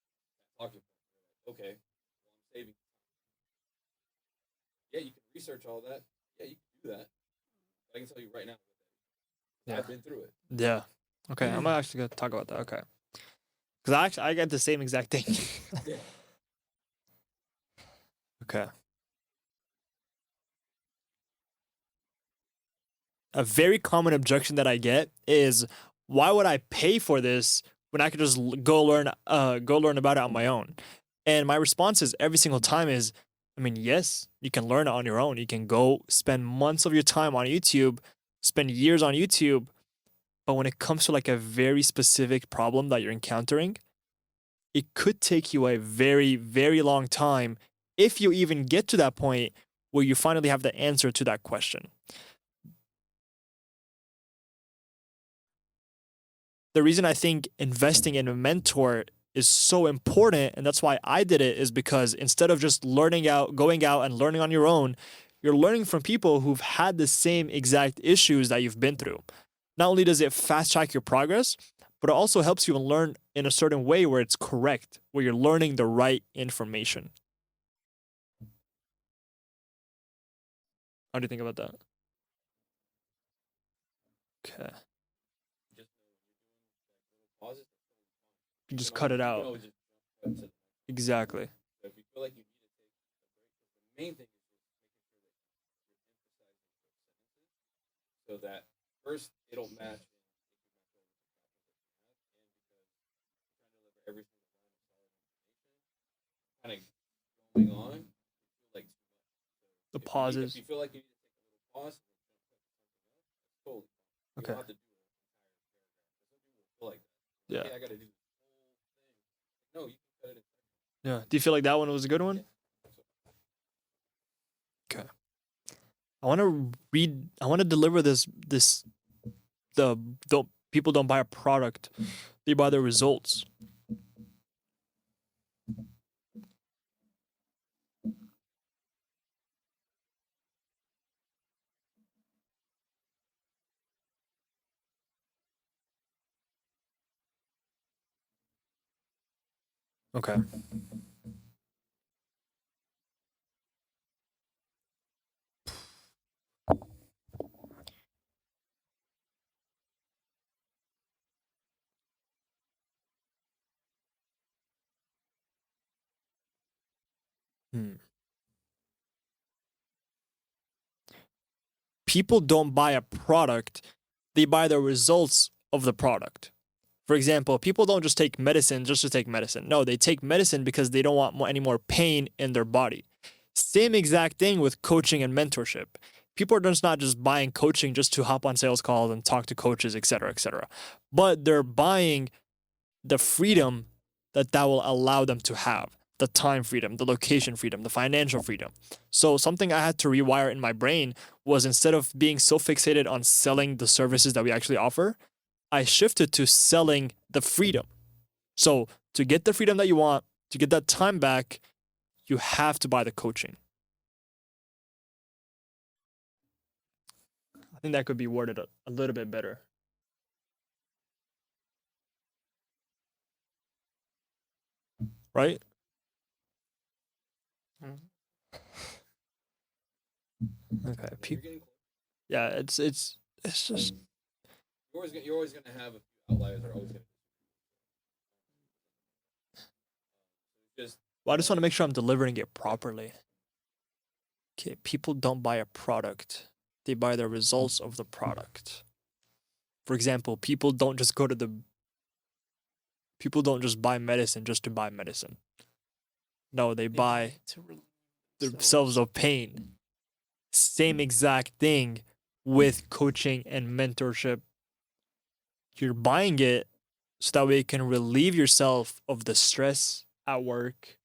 for that talking point. You're like, okay, well, I'm saving time. Yeah, you can research all that. Yeah, you can do that. But I can tell you right now what that is. Yeah. I've been through it. Yeah. Okay, I'm actually gonna talk about that. Okay. Because I get the same exact thing. Yeah. Okay. A very common objection that I get is, why would I pay for this when I could just go learn about it on my own? And my response is every single time is, I mean, yes, you can learn it on your own. You can go spend months of your time on YouTube, spend years on YouTube, but when it comes to like a very specific problem that you're encountering, it could take you a very, very long time if you even get to that point where you finally have the answer to that question. The reason I think investing in a mentor is so important, and that's why I did it, is because instead of just going out and learning on your own, you're learning from people who've had the same exact issues that you've been through. Not only does it fast track your progress, but it also helps you learn in a certain way where it's correct, where you're learning the right information. How do you think about that? Okay. Just pauses. You just cut it You can out. always just jump cut to the Exactly. So if you feel like you need to take a break, because the main thing is just making sure that you're emphasizing those sentences, so that first it'll match in if you match over the topic that you have, and because you're trying to deliver every single line of solid information, kind of going on, you feel like too much. The If pauses. you feel like you need to take a little pause and then jump cut to something else, that's totally fine. You Okay. don't have to do an entire paragraph. Because some people will feel like that. Yeah. Hey, I gotta do this whole thing. No, you can cut it in. Yeah. Do you feel like that one was a good one? Okay. I want to deliver the people don't buy a product, they buy the results. Okay. People don't buy a product, they buy the results of the product. For example, people don't just take medicine just to take medicine. No, they take medicine because they don't want any more pain in their body. Same exact thing with coaching and mentorship. People are just not just buying coaching just to hop on sales calls and talk to coaches, et cetera, but they're buying the freedom that will allow them to have, the time freedom, the location freedom, the financial freedom. So something I had to rewire in my brain was, instead of being so fixated on selling the services that we actually offer, I shifted to selling the freedom. So to get the freedom that you want, to get that time back, you have to buy the coaching. I think that could be worded a little bit better. Right? Okay. You're getting close. Yeah, it's just You're always gonna have a few outliers that are always gonna. Just well, I just want to make sure I'm delivering it properly. Okay, people don't buy a product. They buy the results of the product. For example, people don't just buy medicine just to buy medicine. No, they buy themselves of pain. Same exact thing with coaching and mentorship. You're buying it so that way you can relieve yourself of the stress at work,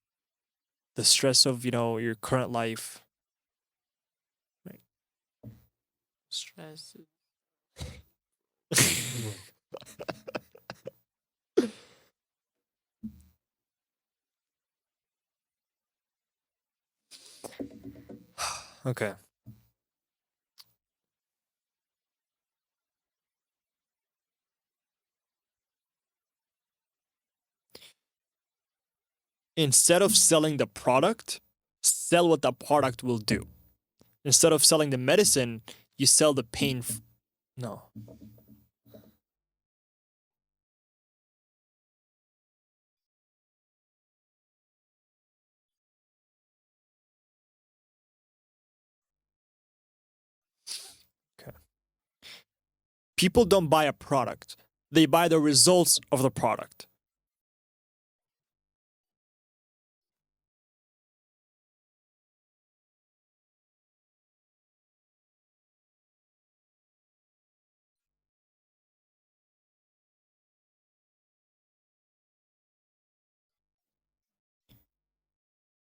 the stress of, your current life. Right. Stress. Okay. Instead of selling the product, sell what the product will do. Instead of selling the medicine, you sell the pain. No. Okay. People don't buy a product. They buy the results of the product.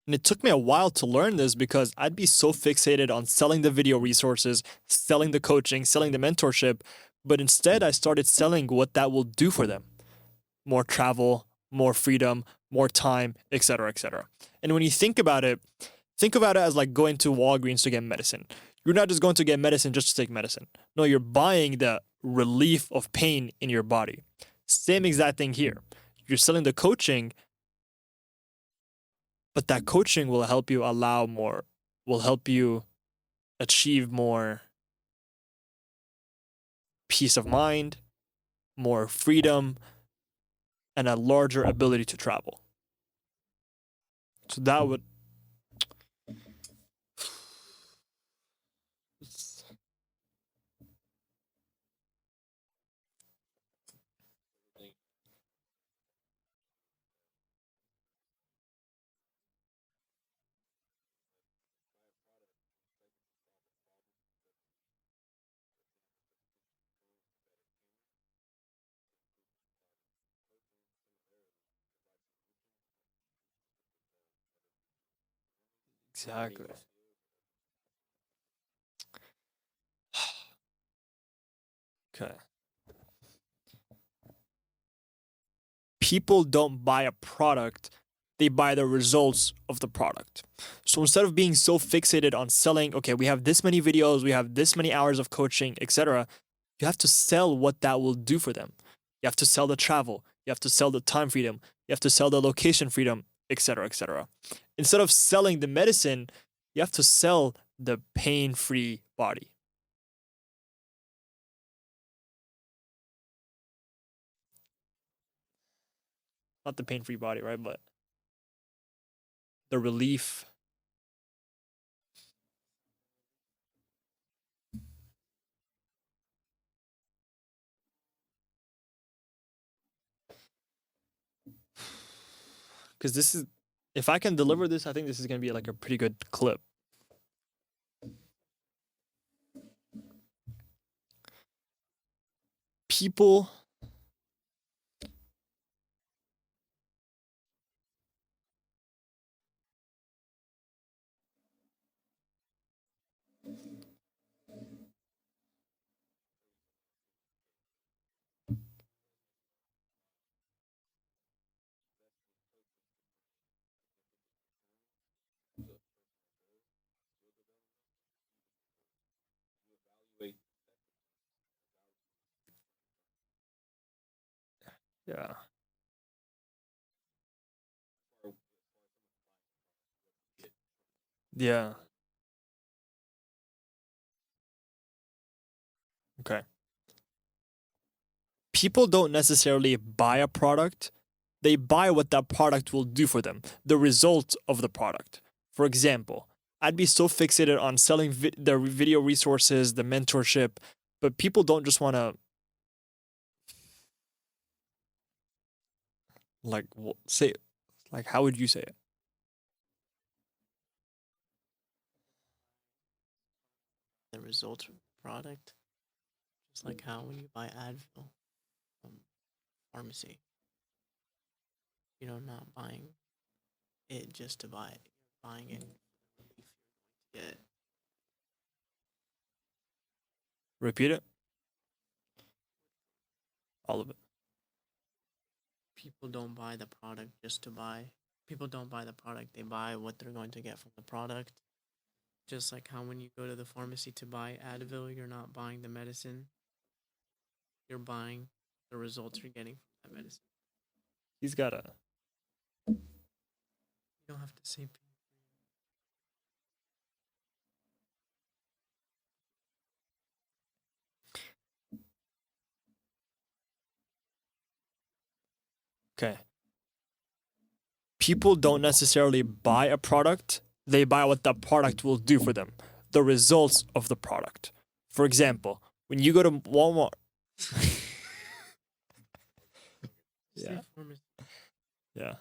And it took me a while to learn this because I'd be so fixated on selling the video resources, selling the coaching, selling the mentorship. But instead, I started selling what that will do for them: more travel, more freedom, more time, etc., etc. And when you think about it as like going to Walgreens to get medicine. You're not just going to get medicine just to take medicine. No, you're buying the relief of pain in your body. Same exact thing here. You're selling the coaching, but that coaching will help you will help you achieve more peace of mind, more freedom, and a larger ability to travel. So that would. Exactly. Okay. People don't buy a product, they buy the results of the product. So instead of being so fixated on selling, okay, we have this many videos, we have this many hours of coaching, etc., you have to sell what that will do for them. You have to sell the travel, you have to sell the time freedom, you have to sell the location freedom, etc., etc. Instead of selling the medicine, you have to sell the pain-free body. Not the pain-free body, right? But the relief. Because this is If I can deliver this, I think this is gonna be like a pretty good clip. People Wait, yeah. or Yeah. Okay. People don't necessarily buy a product. They buy what that product will do for them, the result of the product. For example, I'd be so fixated on selling the video resources, the mentorship, but people don't just want to like say like how would you say it? The result of the product, just like how when you buy Advil from pharmacy, you know, not buying it just to buy it. You're buying it for the relief you're going to get. Repeat it. All of it. People don't buy the product just to buy. People don't buy the product. They buy what they're going to get from the product. Just like how when you go to the pharmacy to buy Advil, you're not buying the medicine. You're buying the results you're getting from that medicine. He's got a You don't have to say. okay. People don't necessarily buy a product. They buy what the product will do for them, the results of the product. For example, when you go to Walmart, yeah, yeah.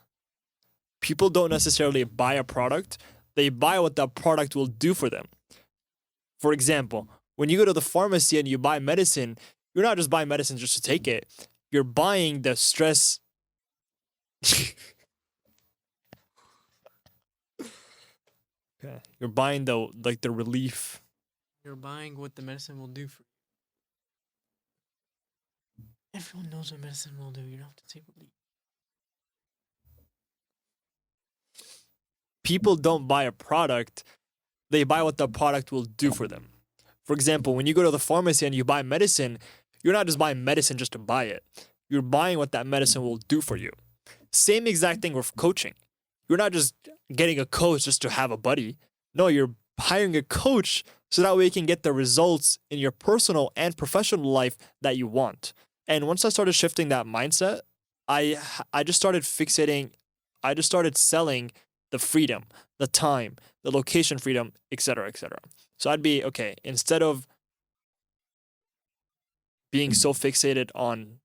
People don't necessarily buy a product. They buy what the product will do for them. For example, when you go to the pharmacy and you buy medicine, you're not just buying medicine just to take it. You're buying the stress. Okay. You're buying the relief. You're buying what the medicine will do for you. Everyone knows what medicine will do. You don't have to say relief. People don't buy a product, they buy what the product will do for them. For example, when you go to the pharmacy and you buy medicine, you're not just buying medicine just to buy it. You're buying what that medicine will do for you. Same exact thing with coaching. You're not just getting a coach just to have a buddy. No, you're hiring a coach so that way you can get the results in your personal and professional life that you want. And once I started shifting that mindset, I just started fixating, I just started selling the freedom, the time, the location freedom, etc., etc. So I'd be okay, instead of being so fixated on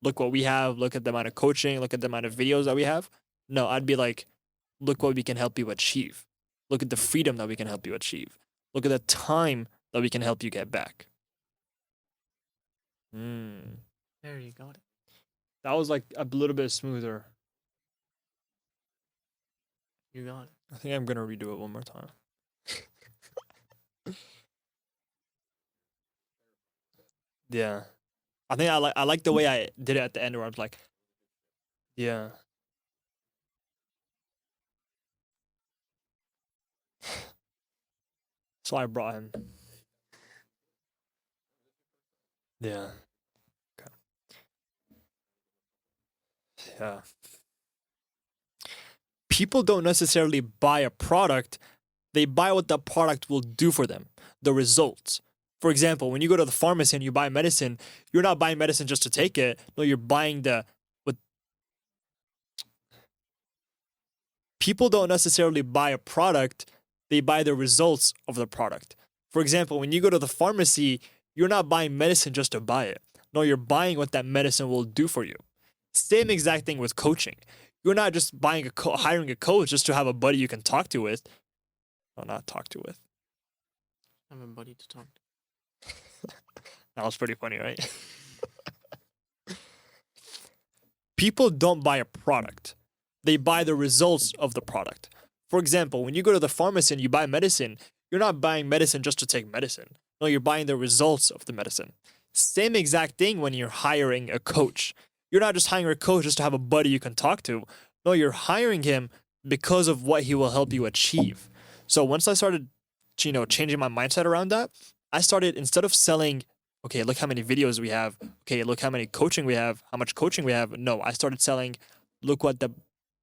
look what we have, look at the amount of coaching, look at the amount of videos that we have. No, I'd be like, look what we can help you achieve. Look at the freedom that we can help you achieve. Look at the time that we can help you get back. There you got it. That was like a little bit smoother. You got it. I think I'm gonna redo it one more time. Yeah. I think I like the way I did it at the end where I was like, yeah. So I brought him. Yeah. Okay. Yeah. People don't necessarily buy a product, they buy what the product will do for them, the results. For example, when you go to the pharmacy and you buy medicine, you're not buying medicine just to take it. No, you're buying what people don't necessarily buy a product, they buy the results of the product. For example, when you go to the pharmacy, you're not buying medicine just to buy it. No, you're buying what that medicine will do for you. Same exact thing with coaching. You're not just hiring a coach just to have a buddy you can talk to with. No, not talk to with. Have a buddy to talk to. That was pretty funny, right? People don't buy a product. They buy the results of the product. For example, when you go to the pharmacy and you buy medicine, you're not buying medicine just to take medicine. No, you're buying the results of the medicine. Same exact thing when you're hiring a coach. You're not just hiring a coach just to have a buddy you can talk to. No, you're hiring him because of what he will help you achieve. So once I started, changing my mindset around that, I started, instead of selling, okay, look how many videos we have. Okay, look how many coaching we have, how much coaching we have. No, I started selling, look what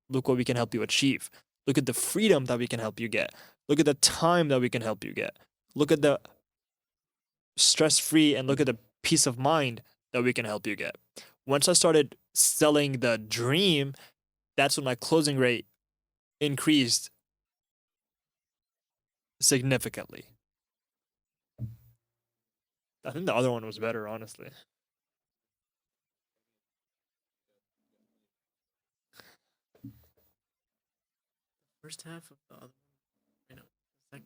we can help you achieve. Look at the freedom that we can help you get. Look at the time that we can help you get. Look at the stress-free and look at the peace of mind that we can help you get. Once I started selling the dream, that's when my closing rate increased significantly. I think the other one was better, honestly. First half of the other one, the second.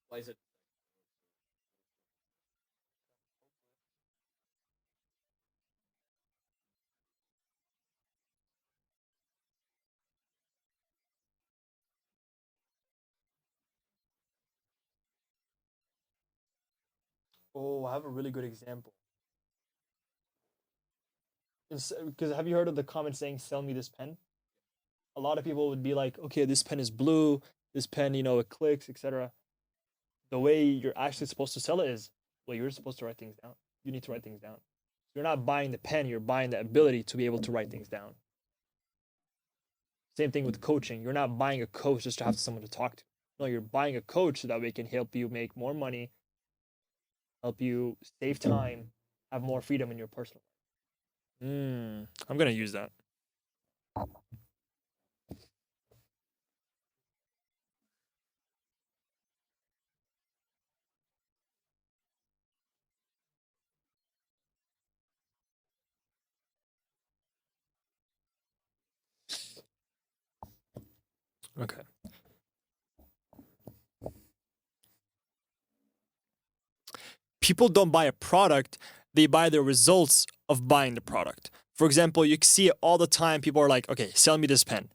Splice it. Oh, I have a really good example. Because have you heard of the comment saying, sell me this pen? A lot of people would be like, okay, this pen is blue, this pen, it clicks, etc. The way you're actually supposed to sell it is, well, you're supposed to write things down. You need to write things down. You're not buying the pen, you're buying the ability to be able to write things down. Same thing with coaching. You're not buying a coach just to have someone to talk to. No, you're buying a coach so that they can help you make more money, help you save time, have more freedom in your personal life. I'm going to use that. Okay. People don't buy a product, they buy the results of buying the product. For example, you see it all the time. People are like, okay, sell me this pen.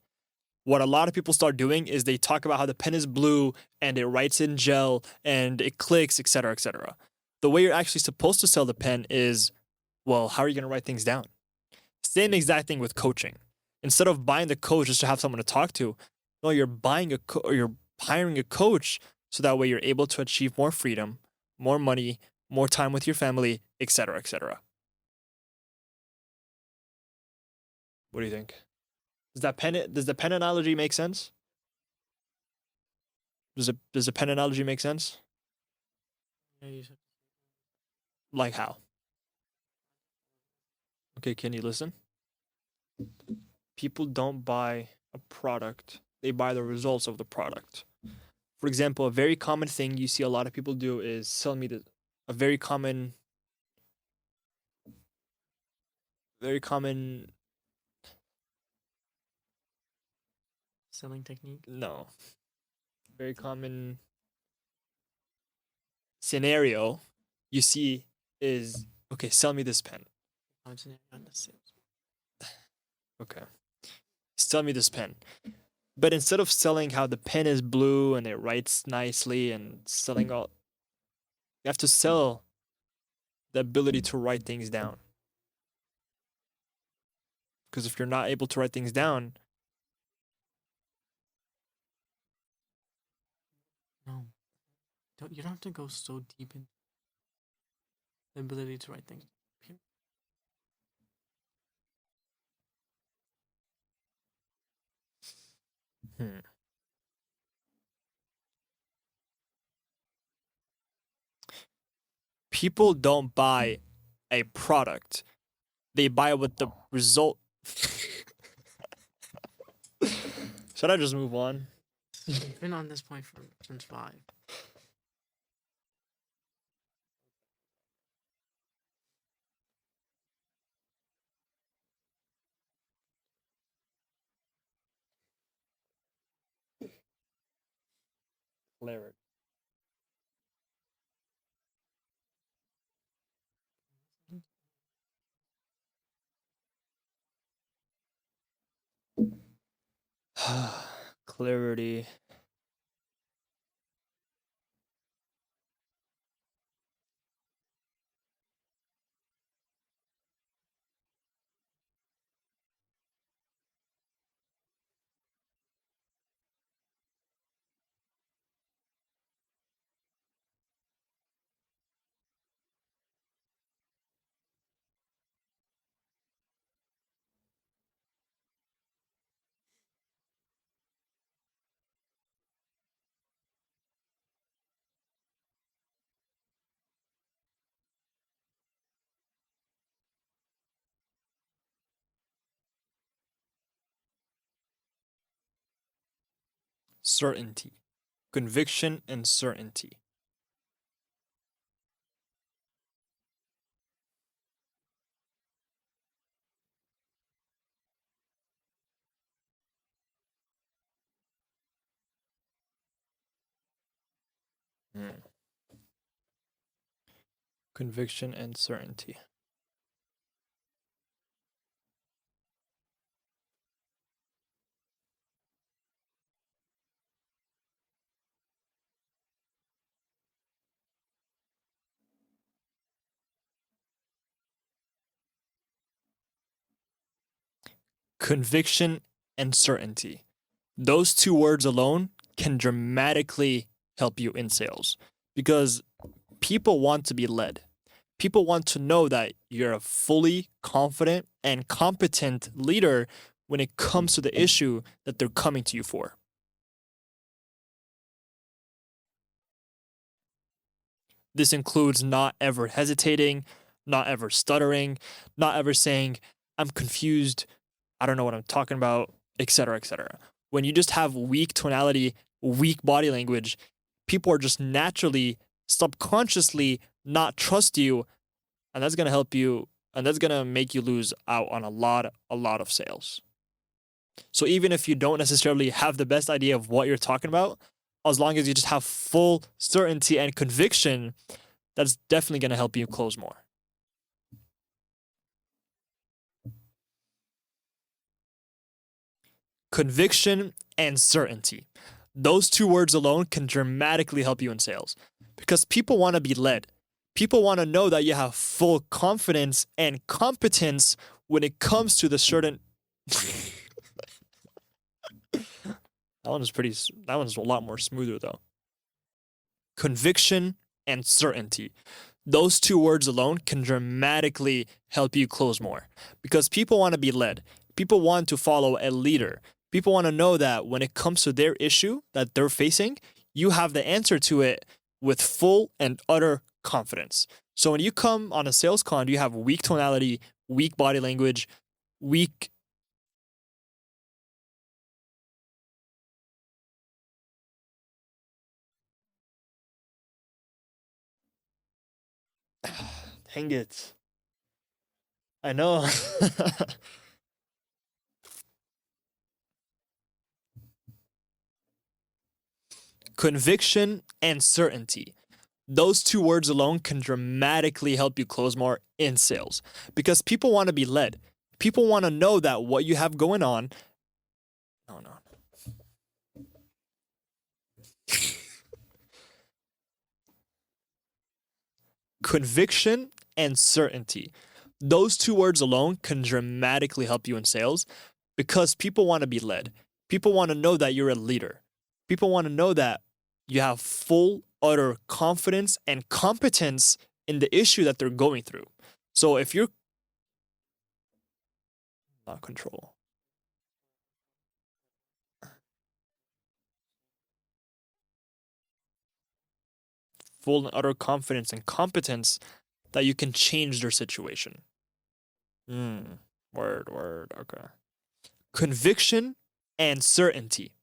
What a lot of people start doing is they talk about how the pen is blue and it writes in gel and it clicks, etc., etc. The way you're actually supposed to sell the pen is, well, how are you going to write things down? Same exact thing with coaching. Instead of buying the coach just to have someone to talk to, no, you're you're hiring a coach so that way you're able to achieve more freedom, more money, more time with your family, etc., etc. What do you think? Does the pen analogy make sense? Does the pen analogy make sense? Yeah, you said. Like how? Okay, can you listen? People don't buy a product, they buy the results of the product. For example, a very common thing you see a lot of people do is sell me a very common Selling technique. no, very common scenario you see is, okay, sell me this pen. Okay. Sell me this pen. But instead of selling how the pen is blue and it writes nicely and selling all, you have to sell the ability to write things down. Because if you're not able to write things down, No. You don't have to go so deep in the ability to write things. People don't buy a product. They buy what the result. Should I just move on? We've been on this point since 5. Clarity. Clarity. Certainty. Conviction and certainty. Hmm. Conviction and certainty. Conviction and certainty. Those two words alone can dramatically help you in sales because people want to be led. People want to know that you're a fully confident and competent leader when it comes to the issue that they're coming to you for. This includes not ever hesitating, not ever stuttering, not ever saying, I'm confused, I don't know what I'm talking about, etc., etc. When you just have weak tonality, weak body language, people are just naturally, subconsciously not trust you, and that's going to help you, and that's going to make you lose out on a lot of sales. So even if you don't necessarily have the best idea of what you're talking about, as long as you just have full certainty and conviction, that's definitely going to help you close more. Conviction and certainty. Those two words alone can dramatically help you in sales because people want to be led. People want to know that you have full confidence and competence when it comes to the certain. That one's a lot more smoother though. Conviction and certainty. Those two words alone can dramatically help you close more because people want to be led. People want to follow a leader. People want to know that when it comes to their issue that they're facing, you have the answer to it with full and utter confidence. So when you come on a sales con, you have weak tonality, weak body language, weak. Dang it. I know. Conviction and certainty. Those two words alone can dramatically help you close more in sales because people want to be led. People want to know that what you have going on. No, no. Conviction and certainty. Those two words alone can dramatically help you in sales because people want to be led. People want to know that you're a leader. People want to know that you have full, utter confidence and competence in the issue that they're going through. So if you're not control. Full and utter confidence and competence that you can change their situation. Word, okay. Conviction and certainty.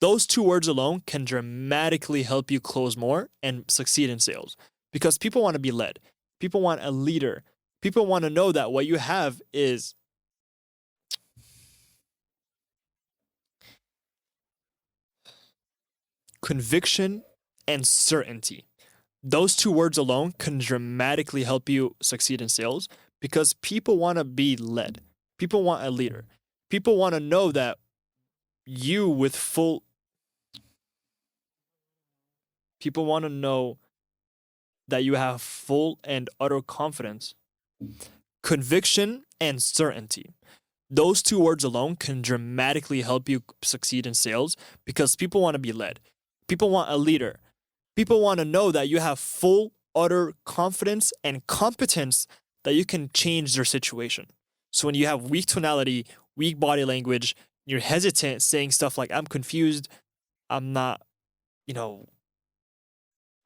Those two words alone can dramatically help you close more and succeed in sales because people want to be led. People want a leader. People want to know that what you have is conviction and certainty. Those two words alone can dramatically help you succeed in sales because people want to be led. People want a leader. People want to know that you with full people want to know that you have full and utter confidence, conviction, and certainty. Those two words alone can dramatically help you succeed in sales because people want to be led. People want a leader. People want to know that you have full, utter confidence and competence that you can change their situation. So when you have weak tonality, weak body language, you're hesitant saying stuff like, I'm confused, I'm not,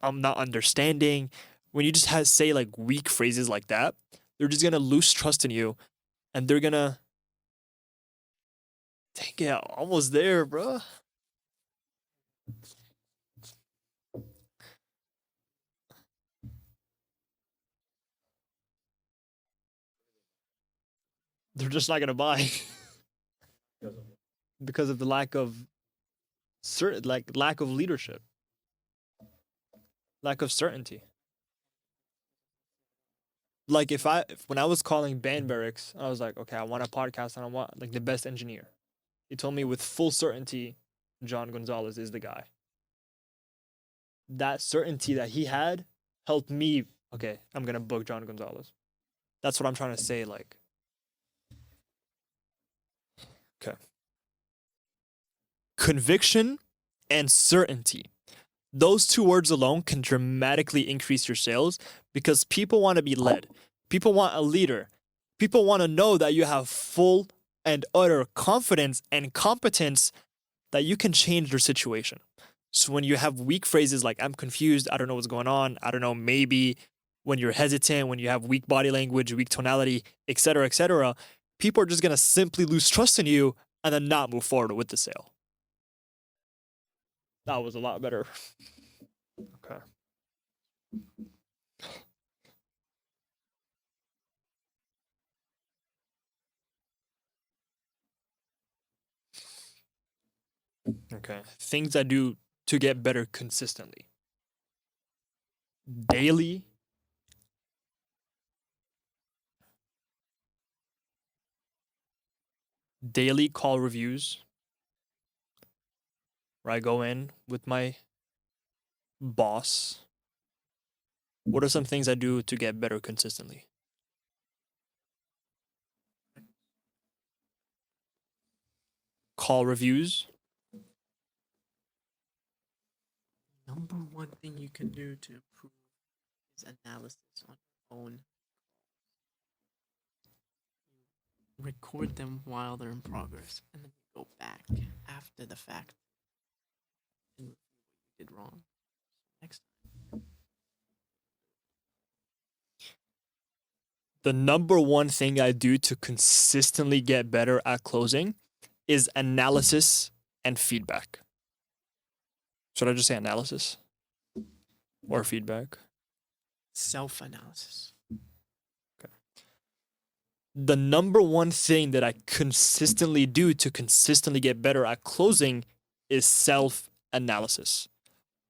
I'm not understanding. When you just say like weak phrases like that, they're just gonna lose trust in you and they're gonna dang it, almost there, bro. They're just not gonna buy because of the lack of lack of leadership, lack of certainty. Like if when I was calling Band Barracks, I was like, okay, I want a podcast and I want like the best engineer. He told me with full certainty, John Gonzalez is the guy. That certainty that he had helped me. Okay, I'm gonna book John Gonzalez. That's what I'm trying to say. Like, okay, conviction and certainty. Those two words alone can dramatically increase your sales because people want to be led. People want a leader. People want to know that you have full and utter confidence and competence that you can change their situation. So when you have weak phrases like, I'm confused, I don't know what's going on, I don't know, maybe, when you're hesitant, when you have weak body language, weak tonality, etc., people are just going to simply lose trust in you and then not move forward with the sale. That was a lot better. Okay. Okay. Things I do to get better consistently. Daily call reviews where I go in with my boss. What are some things I do to get better consistently? Call reviews. Number one thing you can do to improve is analysis on your own. You record them while they're in progress, and then you go back after the fact and review what you did wrong. Next time. The number one thing I do to consistently get better at closing is analysis and feedback. Should I just say analysis or feedback? Self-analysis. Okay. The number one thing that I consistently do to consistently get better at closing is self-analysis.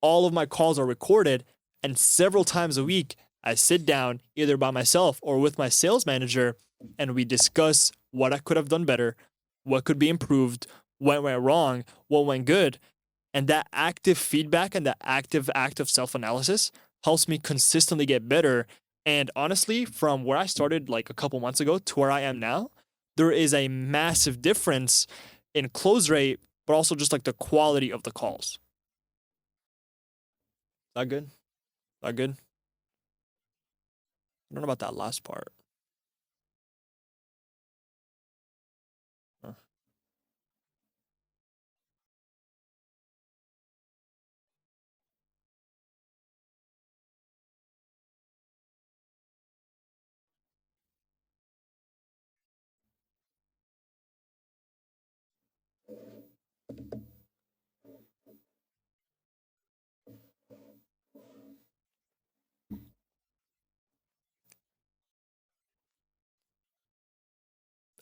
All of my calls are recorded, and several times a week, I sit down either by myself or with my sales manager, and we discuss what I could have done better, what could be improved, what went wrong, what went good. And that active feedback and that active act of self-analysis helps me consistently get better. And honestly, from where I started like a couple months ago to where I am now, there is a massive difference in close rate, but also just like the quality of the calls. That good? That good? I don't know about that last part. Huh.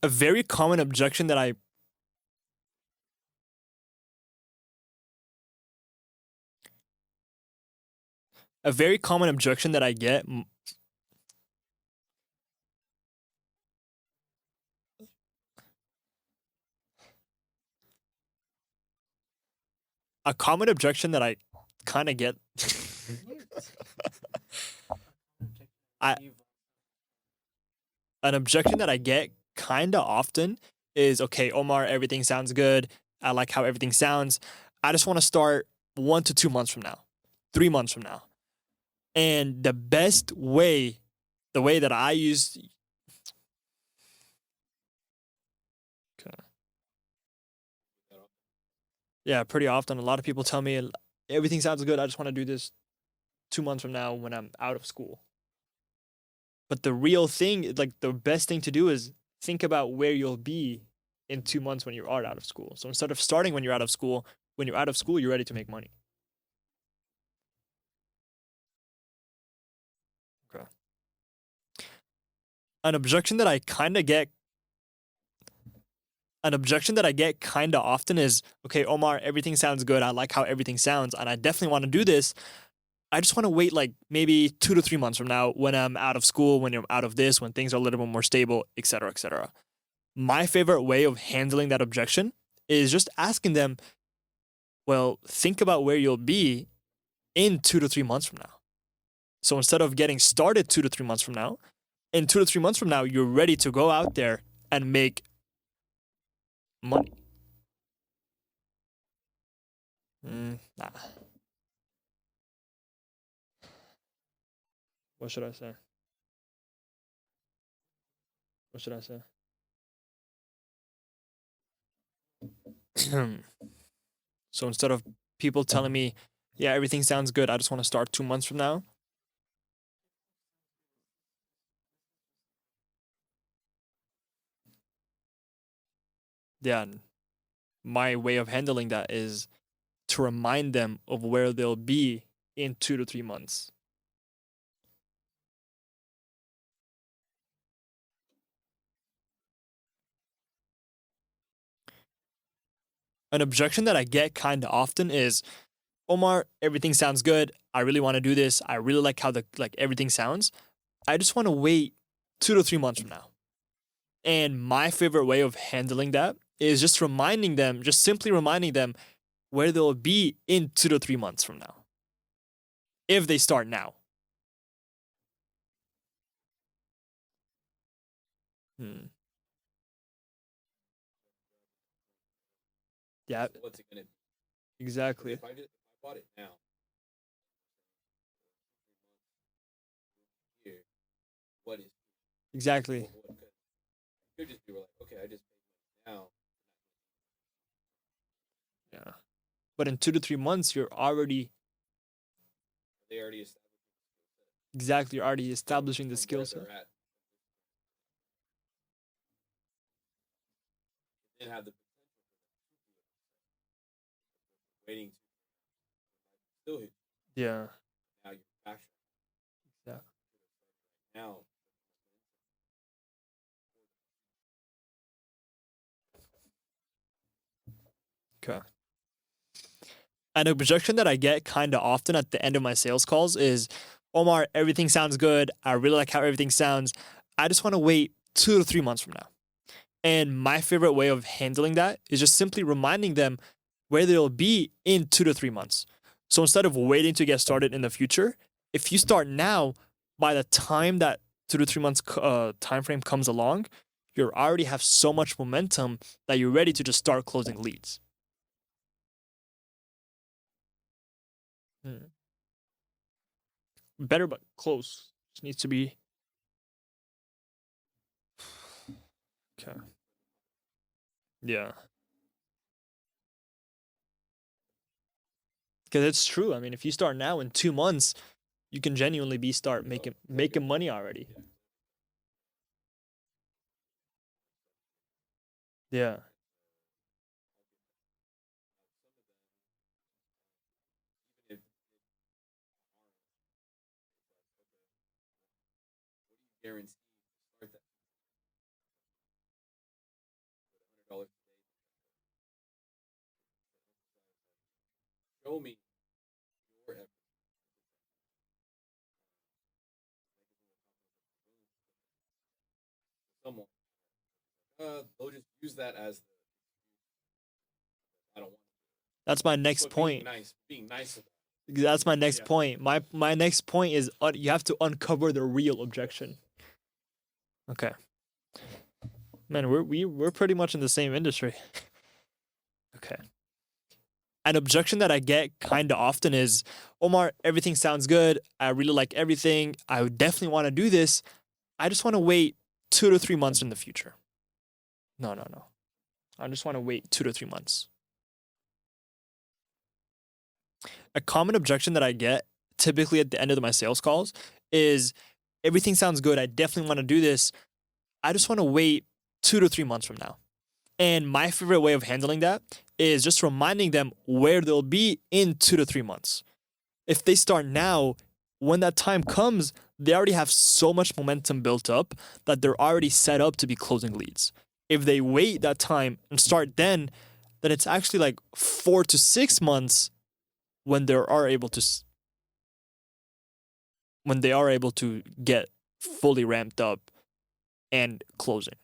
A very common objection that I A very common objection that I get. A common objection that I kind of get. I An objection that I get kind of often is, okay, Omar, everything sounds good. I like how everything sounds. I just want to start 1 to 2 months from now, 3 months from now. And the best way, the way that I use. Okay. Yeah, pretty often. A lot of people tell me everything sounds good. I just want to do this 2 months from now when I'm out of school. But the real thing, like the best thing to do is think about where you'll be in 2 months when you are out of school. So instead of starting when you're out of school, when you're out of school, you're ready to make money. Okay. An objection that I kind of get kind of often is, okay, Omar, everything sounds good. I like how everything sounds, and I definitely want to do this. I just want to wait like maybe 2 to 3 months from now when I'm out of school, when I'm out of this, when things are a little bit more stable, etc., etc. My favorite way of handling that objection is just asking them, well, think about where you'll be in 2 to 3 months from now. So instead of getting started 2 to 3 months from now, in 2 to 3 months from now, you're ready to go out there and make money. Nah. What should I say? What should I say? So instead of people telling me, yeah, everything sounds good, I just want to start 2 months from now. Yeah, my way of handling that is to remind them of where they'll be in 2 to 3 months. An objection that I get kind of often is, Omar, everything sounds good. I really want to do this. I really like how everything sounds. I just want to wait 2 to 3 months from now. And my favorite way of handling that is just simply reminding them where they'll be in 2 to 3 months from now. If they start now. Yeah, So what's it gonna be? exactly. If I bought it now, here, what is Exactly. what could just be like, okay, I just paid money now. Yeah. But in 2 to 3 months, you're already They already established exactly you're already establishing the from skill where set. they're at. Then have the potential for them to be able to say, waiting to still hit you. Yeah. Now you're backtracking. Yeah. Now Okay. An objection that I get kind of often at the end of my sales calls is, Omar, everything sounds good. I really like how everything sounds. I just want to wait 2 to 3 months from now. And my favorite way of handling that is just simply reminding them where they'll be in 2 to 3 months. So instead of waiting to get started in the future, if you start now, by the time that 2 to 3 months time frame comes along, you already have so much momentum that you're ready to just start closing leads. Better but close. Just needs to be okay. Yeah. Because it's true. I mean, if you start now in 2 months, you can genuinely start making money already. Yeah. if guarantee to start that $100 today, show me your effort. They'll just use that as the I don't want. That's my next But point. being nice about That's my next Yeah. point. My next point is you have to uncover the real objection. Okay. Man, we're pretty much in the same industry. Okay. An objection that I get kind of often is, Omar, everything sounds good. I really like everything. I would definitely want to do this. I just want to wait 2 to 3 months in the future. No. I just want to wait 2 to 3 months. A common objection that I get typically at the end of my sales calls is, everything sounds good. I definitely want to do this. I just want to wait 2 to 3 months from now. And my favorite way of handling that is just reminding them where they'll be in 2 to 3 months. If they start now, when that time comes, they already have so much momentum built up that they're already set up to be closing leads. If they wait that time and start then it's actually like 4 to 6 months when they are able to get fully ramped up and closing.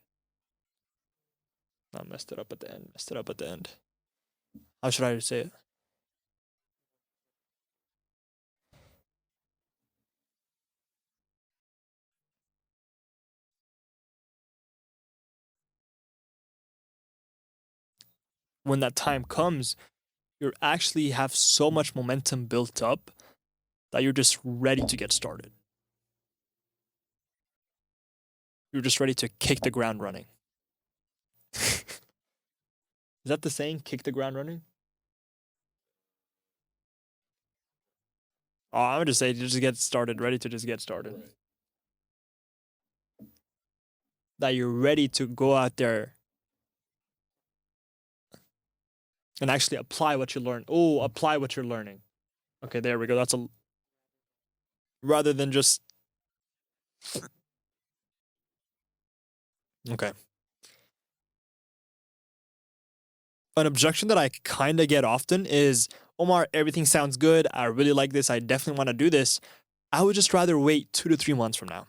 I messed it up at the end. How should I say it? When that time comes, you actually have so much momentum built up that you're just ready to get started. You're just ready to kick the ground running. Is that the saying? Kick the ground running? Oh, I would just say just get started, ready to just get started. Right. That you're ready to go out there and actually apply what you learn. Oh, apply what you're learning. Okay, there we go. That's rather than just okay. An objection that I kind of get often is, Omar, everything sounds good. I really like this. I definitely want to do this. I would just rather wait 2 to 3 months from now.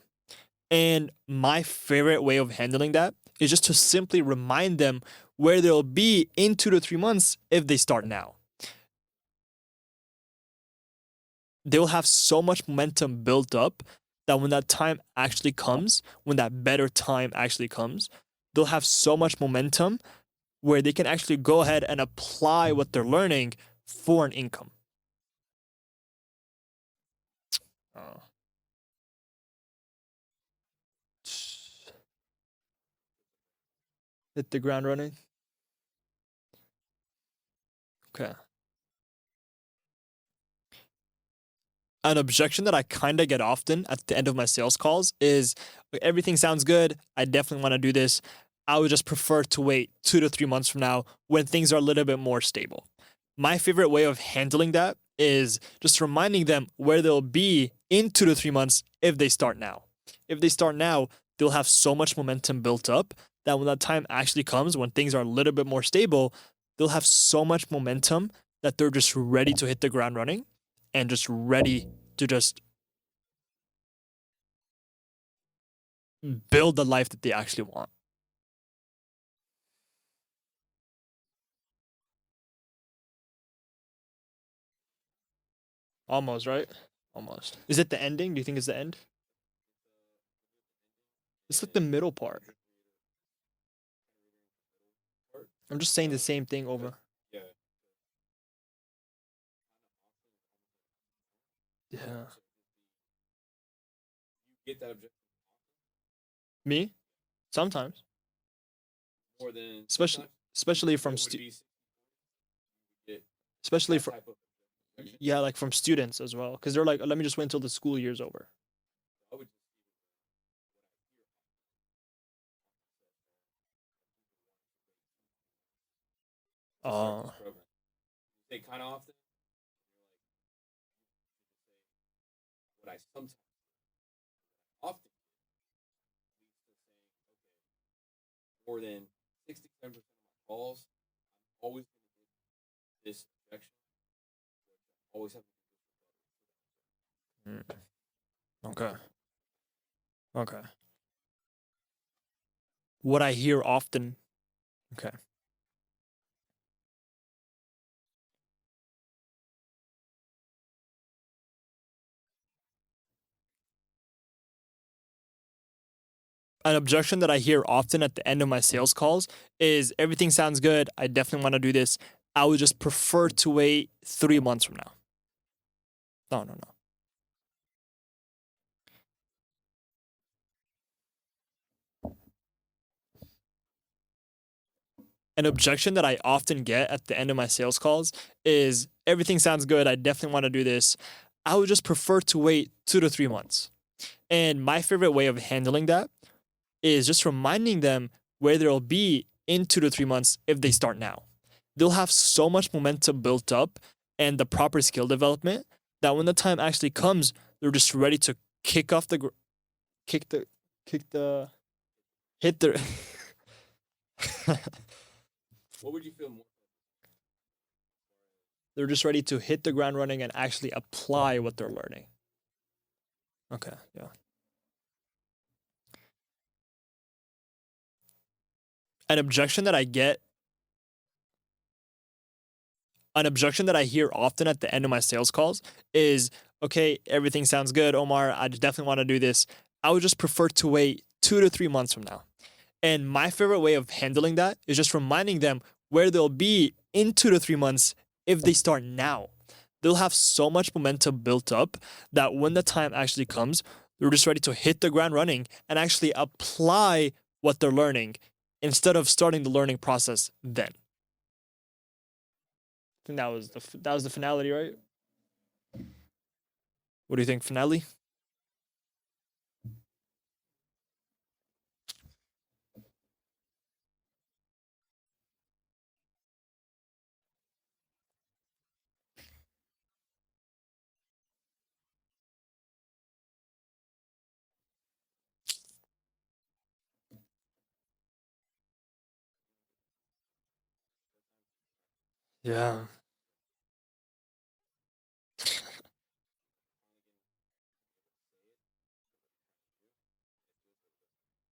And my favorite way of handling that is just to simply remind them where they'll be in 2 to 3 months if they start now. They'll have so much momentum built up that when that time actually comes, when that better time actually comes, they'll have so much momentum where they can actually go ahead and apply what they're learning for an income. Hit the ground running. Okay. An objection that I kind of get often at the end of my sales calls is, everything sounds good. I definitely want to do this. I would just prefer to wait 2 to 3 months from now when things are a little bit more stable. My favorite way of handling that is just reminding them where they'll be in 2 to 3 months if they start now. If they start now, they'll have so much momentum built up that when that time actually comes, when things are a little bit more stable, they'll have so much momentum that they're just ready to hit the ground running and just ready to just build the life that they actually want. Almost, right? Almost. Is it the ending? Do you think it's the end? It's like the middle part. I'm just saying the same thing over. Yeah. Yeah. You get that objection Me? Sometimes. more than Especially sometimes especially it from would be get especially that from type of objection. yeah, like from students as well, because they're like, let me just wait until the school year's over. I would just start this program. They kind of often. What I sometimes often leads to saying, okay, more than 67% of my calls, I'm always going to get this objection, which I always have to do this Okay. Okay. what I hear often. Okay. An objection that I hear often at the end of my sales calls is everything sounds good. I definitely want to do this. I would just prefer to wait 3 months from now. No, no, no. An objection that I often get at the end of my sales calls is everything sounds good. I definitely want to do this. I would just prefer to wait 2 to 3 months. And my favorite way of handling that is just reminding them where they'll be in 2 to 3 months if they start now. They'll have so much momentum built up and the proper skill development that when the time actually comes, they're just ready to kick off the, kick the, kick the, hit the. What would you feel more? They're just ready to hit the ground running and actually apply what they're learning. Okay, yeah. An objection that I get, an objection that I hear often at the end of my sales calls is, okay, everything sounds good, Omar. I definitely want to do this. I would just prefer to wait 2 to 3 months from now. And my favorite way of handling that is just reminding them where they'll be in 2 to 3 months if they start now. They'll have so much momentum built up that when the time actually comes, they're just ready to hit the ground running and actually apply what they're learning instead of starting the learning process then. I think that was the finality, right? What do you think, finale? Yeah.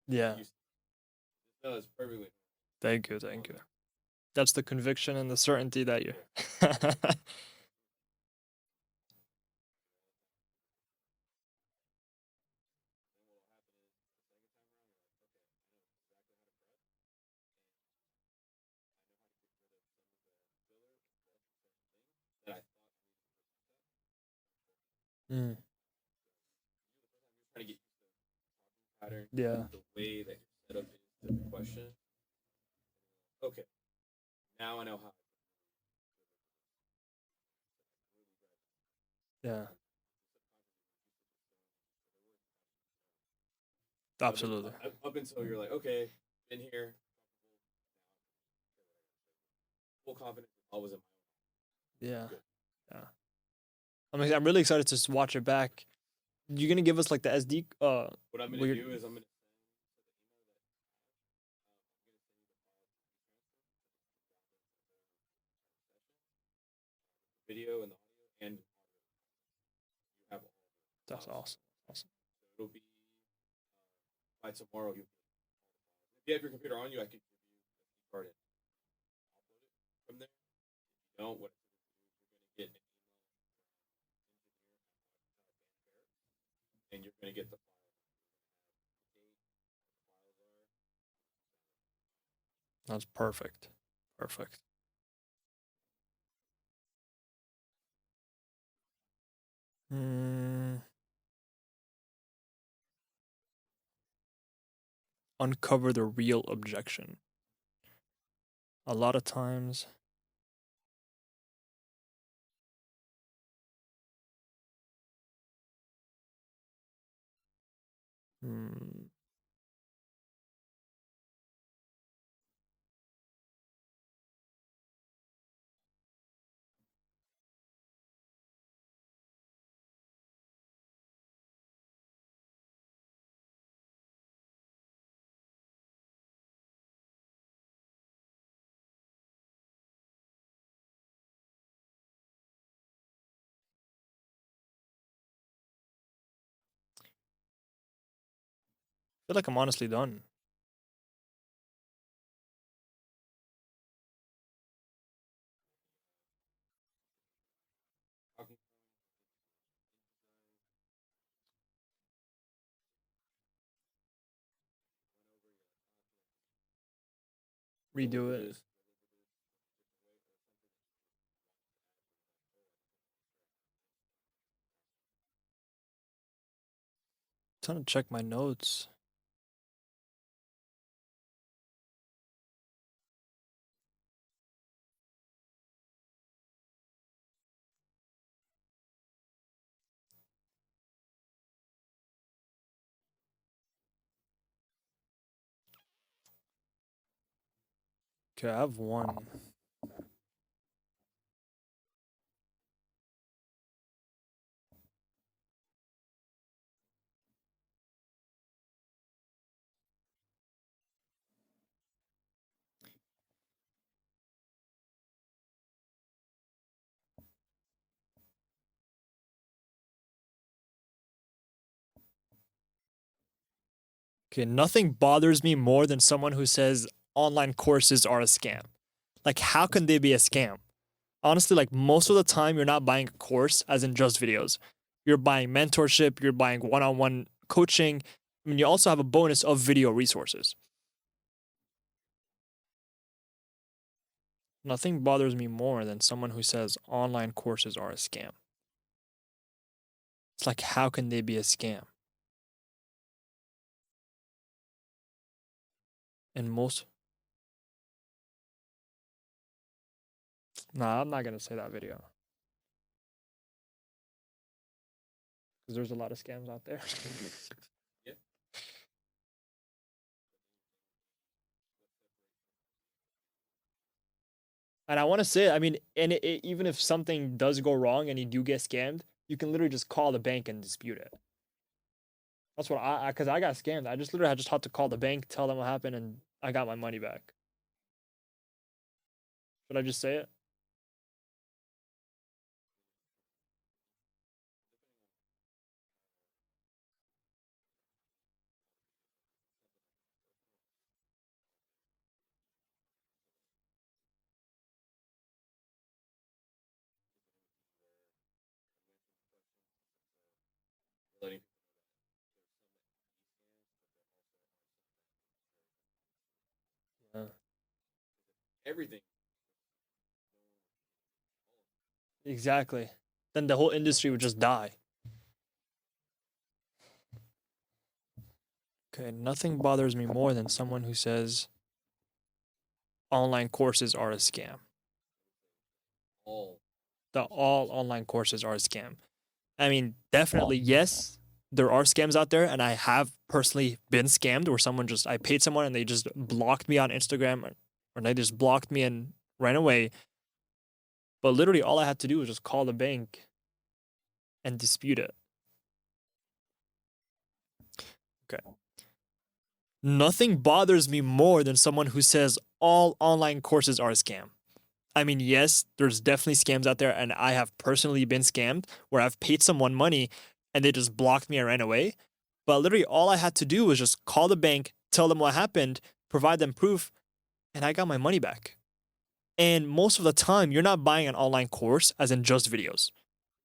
Yeah. No, it's perfectly. Thank you, thank you. That's the conviction and the certainty that you. That I Mm, trying to get pattern, yeah. the way that your setup is to the question. Okay, now I know how. Yeah. Absolutely. Up until you're like, okay, been here, full confidence, always in Yeah. Yeah. I'm really excited to watch it back. You gonna give us like the SD? What I'm gonna Weird. do is I'm gonna video and the audio and you have all. That's awesome. Awesome. It'll be by tomorrow. You, if you have your computer on you, I can give you the card and upload it from there. If you don't, what you're gonna get an email and you're gonna get the That's perfect. Perfect. Mm, uncover the real objection. A lot of times. Hmm. I feel like I'm honestly done. Redo it. this, Trying to check my notes. Okay, I have one. Okay, nothing bothers me more than someone who says online courses are a scam. Like, how can they be a scam? Honestly, like most of the time, you're not buying a course, as in just videos. You're buying mentorship, you're buying one on one coaching. I mean, you also have a bonus of video resources. Nothing bothers me more than someone who says online courses are a scam. It's like, how can they be a scam? And most. Nah, I'm not going to say that video. Because there's a lot of scams out there. yeah. And I want to say, I mean, and even if something does go wrong and you do get scammed, you can literally just call the bank and dispute it. That's what because I got scammed. I just had to call the bank, tell them what happened, and I got my money back. Should I just say it? Letting Yeah. everything. Exactly. Then the whole industry would just die. Okay, nothing bothers me more than someone who says online courses are a scam. All All online courses are a scam. I mean, definitely, yes, there are scams out there, and I have personally been scammed where I paid someone and they just blocked me on Instagram or they just blocked me and ran away. But literally, all I had to do was just call the bank and dispute it. Okay. Nothing bothers me more than someone who says all online courses are a scam. I mean, yes, there's definitely scams out there, and I have personally been scammed where I've paid someone money and they just blocked me and ran away. But literally, all I had to do was just call the bank, tell them what happened, provide them proof, and I got my money back. And most of the time, you're not buying an online course, as in just videos.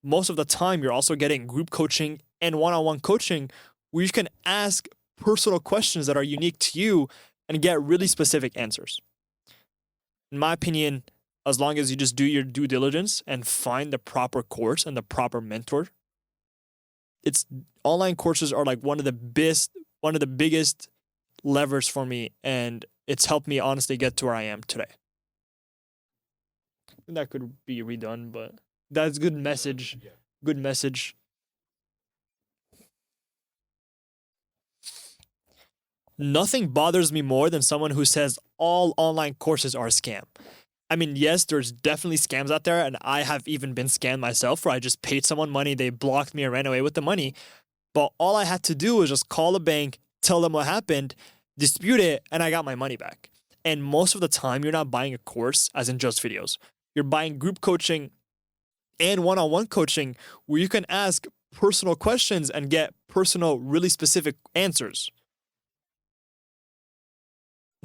Most of the time, you're also getting group coaching and one on one coaching where you can ask personal questions that are unique to you and get really specific answers. In my opinion, as long as you just do your due diligence and find the proper course and the proper mentor, it's online courses are like one of the biggest levers for me, and it's helped me honestly get to where I am today. That could be redone, but that's good message. Yeah. Good message. Nothing bothers me more than someone who says all online courses are a scam. I mean, yes, there's definitely scams out there, and I have even been scammed myself where I just paid someone money, they blocked me and ran away with the money. But all I had to do was just call the bank, tell them what happened, dispute it, and I got my money back. And most of the time, you're not buying a course, as in just videos. You're buying group coaching and one on one coaching where you can ask personal questions and get personal, really specific answers.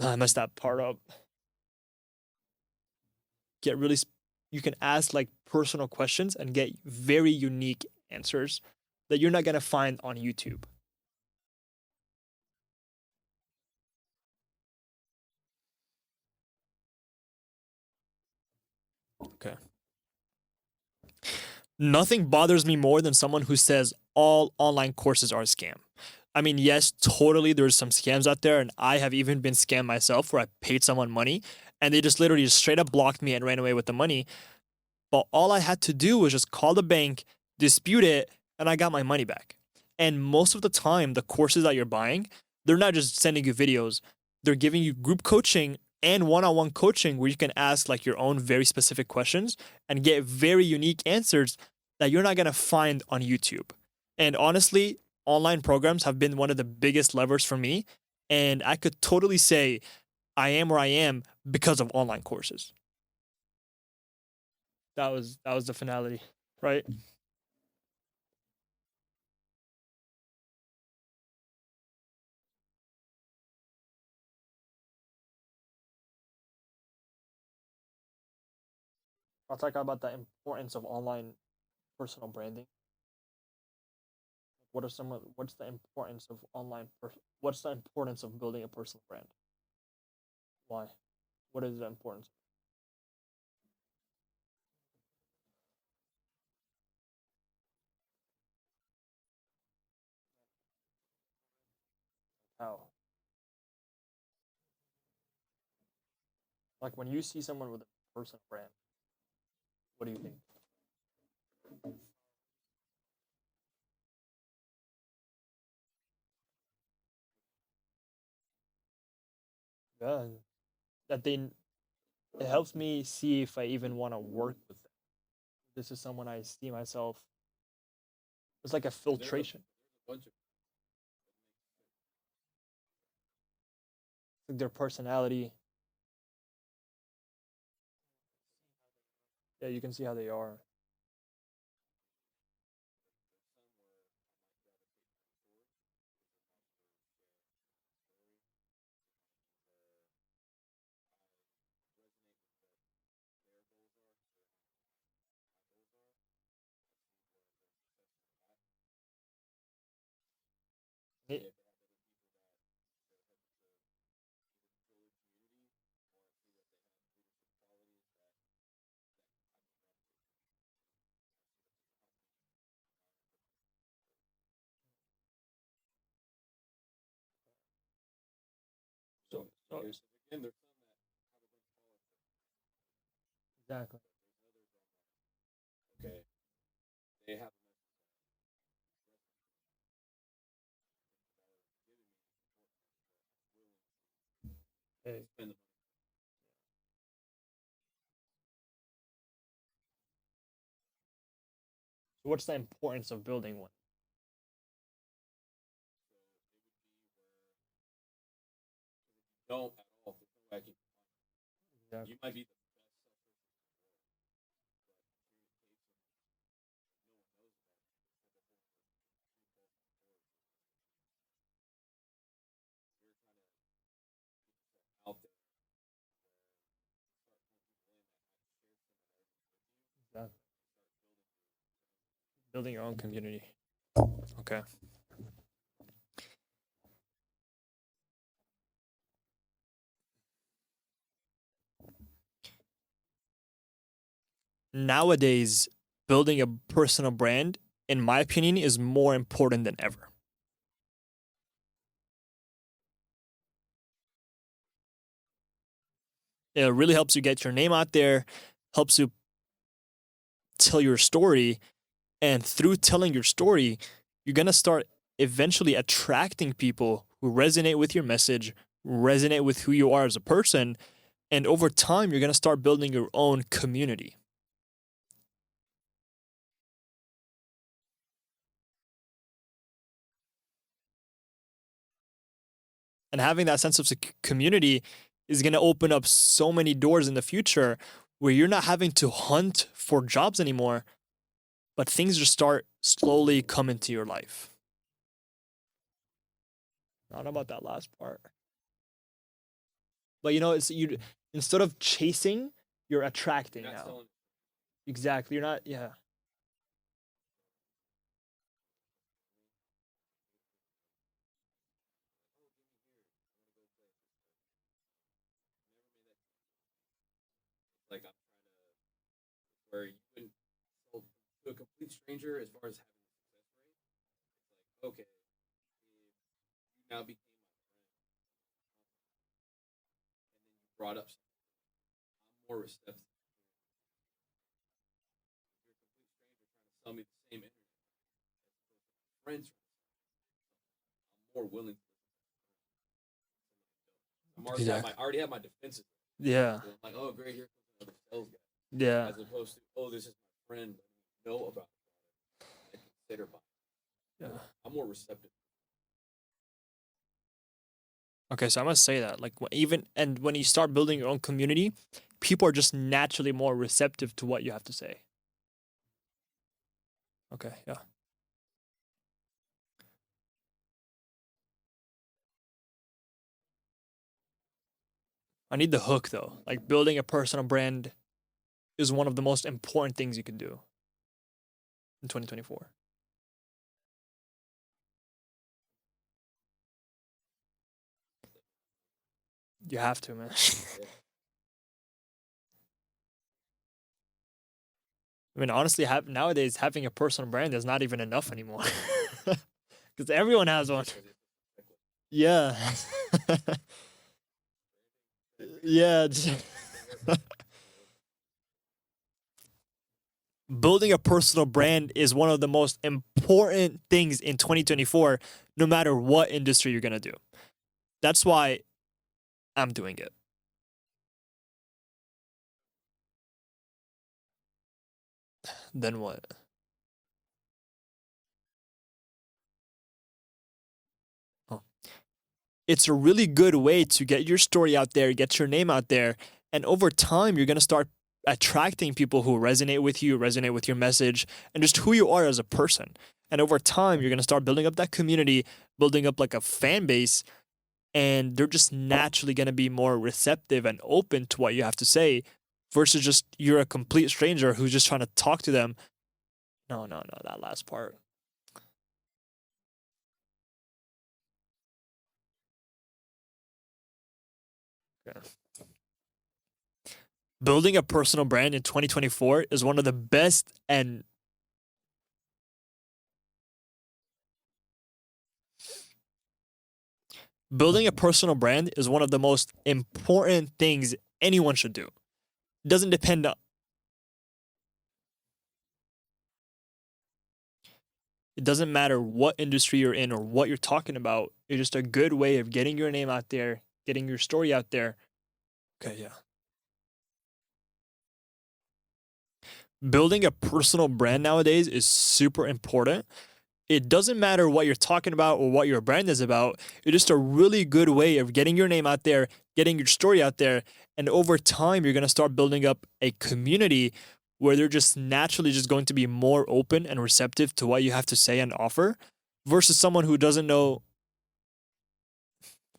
I messed that part up. You can ask like personal questions and get very unique answers that you're not going to find on YouTube. Okay. Nothing bothers me more than someone who says all online courses are a scam. I mean, yes, totally, there's some scams out there, and I have even been scammed myself where I paid someone money and they just literally just straight up blocked me and ran away with the money. But all I had to do was just call the bank, dispute it, and I got my money back. And most of the time, the courses that you're buying, they're not just sending you videos, they're giving you group coaching and one on one coaching where you can ask like your own very specific questions and get very unique answers that you're not going to find on YouTube. And honestly, online programs have been one of the biggest levers for me. And I could totally say I am where I am because of online courses. That was the finality, right? I'll talk about the importance of online personal branding. What's the importance of what's the importance of building a personal brand? Why? What is the importance? How? Like when you see someone with a personal brand, what do you think? Yeah, that they it helps me see if I even want to work with them. This is someone I see myself. It's like a filtration. Bunch of Like their personality. Yeah, you can see how they are. yeah, So, so again, there's some that exactly. okay, they have Hey, spend the so what's the importance of building one? don't at all. There's no way I can. You Exactly. might be the out there. Exactly. Building your own community. Okay. Nowadays, building a personal brand, in my opinion, is more important than ever. It really helps you get your name out there, helps you tell your story, and through telling your story, you're going to start eventually attracting people who resonate with your message, resonate with who you are as a person, and over time, you're going to start building your own community. And having that sense of community is going to open up so many doors in the future where you're not having to hunt for jobs anymore, but things just start slowly coming to your life. I don't know about that last part. But you know, it's you instead of chasing, you're attracting You're not now. selling. Exactly. You're not, yeah. Like I'm trying to where you wouldn't sell to a complete stranger as far as having a success rate. It's like, okay, if you now became my friend, and then you brought up something, I'm more receptive. If you're a complete stranger trying to sell me the same internet, as opposed to my friends, I'm more willing to I already have my defenses. Yeah. So I'm like, oh great, here comes another sales guy. Yeah. As opposed to, oh, this is my friend, let me know about it and consider buying. Yeah. I'm more receptive. Okay, so I must say that, like, even and when you start building your own community, people are just naturally more receptive to what you have to say. Okay, yeah. I need the hook though. Like, building a personal brand is one of the most important things you can do in 2024. You have to, man. I mean, honestly, nowadays having a personal brand is not even enough anymore, because everyone has one. Yeah. Yeah. Building a personal brand is one of the most important things in 2024, no matter what industry you're gonna do. That's why I'm doing it. Then what? Oh. It's a really good way to get your story out there, get your name out there, and over time, you're gonna start attracting people who resonate with you, resonate with your message, and just who you are as a person. And over time, you're gonna start building up that community, building up like a fan base, and they're just naturally gonna be more receptive and open to what you have to say, versus just you're a complete stranger who's just trying to talk to them. No, no, no, that last part. Yeah. Building a personal brand in 2024 is one of the best and building a personal brand is one of the most important things anyone should do. It doesn't depend on it doesn't matter what industry you're in or what you're talking about. It's just a good way of getting your name out there, getting your story out there. Okay, yeah. Building a personal brand nowadays is super important. It doesn't matter what you're talking about or what your brand is about. It's just a really good way of getting your name out there, getting your story out there. And over time, you're going to start building up a community where they're just naturally just going to be more open and receptive to what you have to say and offer versus someone who doesn't know,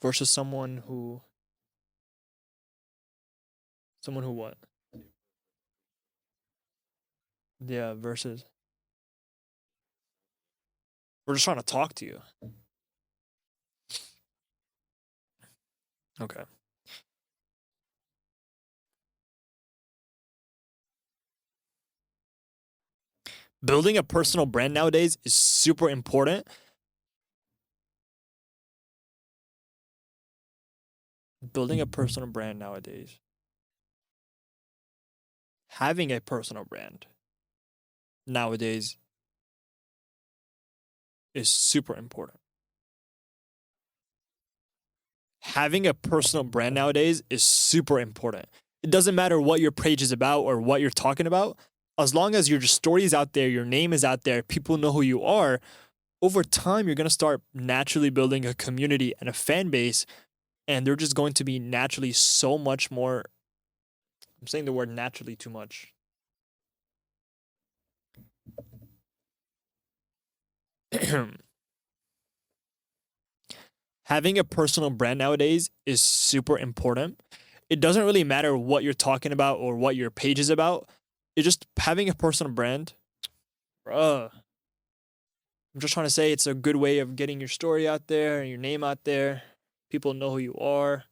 versus someone who what? Yeah, versus we're just trying to talk to you. Okay. Building a personal brand nowadays is super important. Building a personal brand nowadays. Having a personal brand nowadays is super important. Having a personal brand nowadays is super important. It doesn't matter what your page is about or what you're talking about. As long as your story is out there, your name is out there, people know who you are, over time, you're going to start naturally building a community and a fan base. And they're just going to be naturally so much more. I'm saying the word naturally too much. Having a personal brand nowadays is super important. It doesn't really matter what you're talking about or what your page is about. It's just having a personal brand. Bruh. I'm just trying to say it's a good way of getting your story out there and your name out there. People know who you are.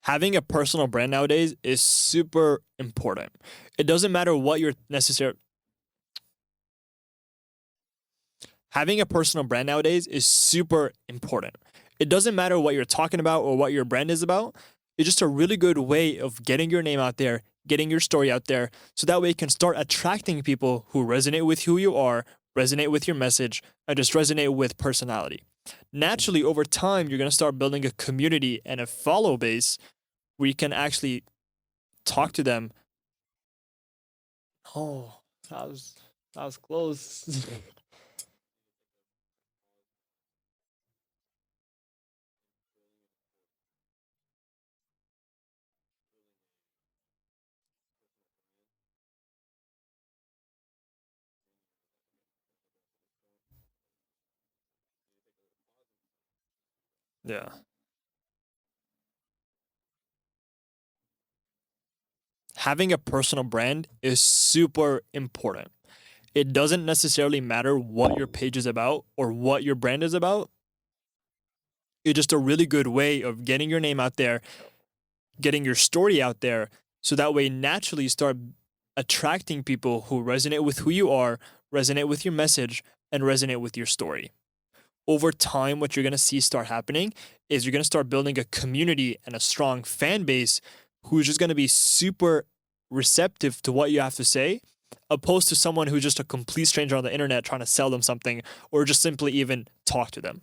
Having a personal brand nowadays is super important. It doesn't matter what your necessary Having a personal brand nowadays is super important. It doesn't matter what you're talking about or what your brand is about. It's just a really good way of getting your name out there, getting your story out there, so that way you can start attracting people who resonate with who you are, resonate with your message, and just resonate with personality. Naturally, over time, you're going to start building a community and a follow base where you can actually talk to them. Oh, that was close. Yeah. Having a personal brand is super important. It doesn't necessarily matter what your page is about or what your brand is about. It's just a really good way of getting your name out there, getting your story out there, so that way naturally you start attracting people who resonate with who you are, resonate with your message, and resonate with your story. Over time, what you're going to see start happening is you're going to start building a community and a strong fan base who's just going to be super receptive to what you have to say, opposed to someone who's just a complete stranger on the internet trying to sell them something or just simply even talk to them.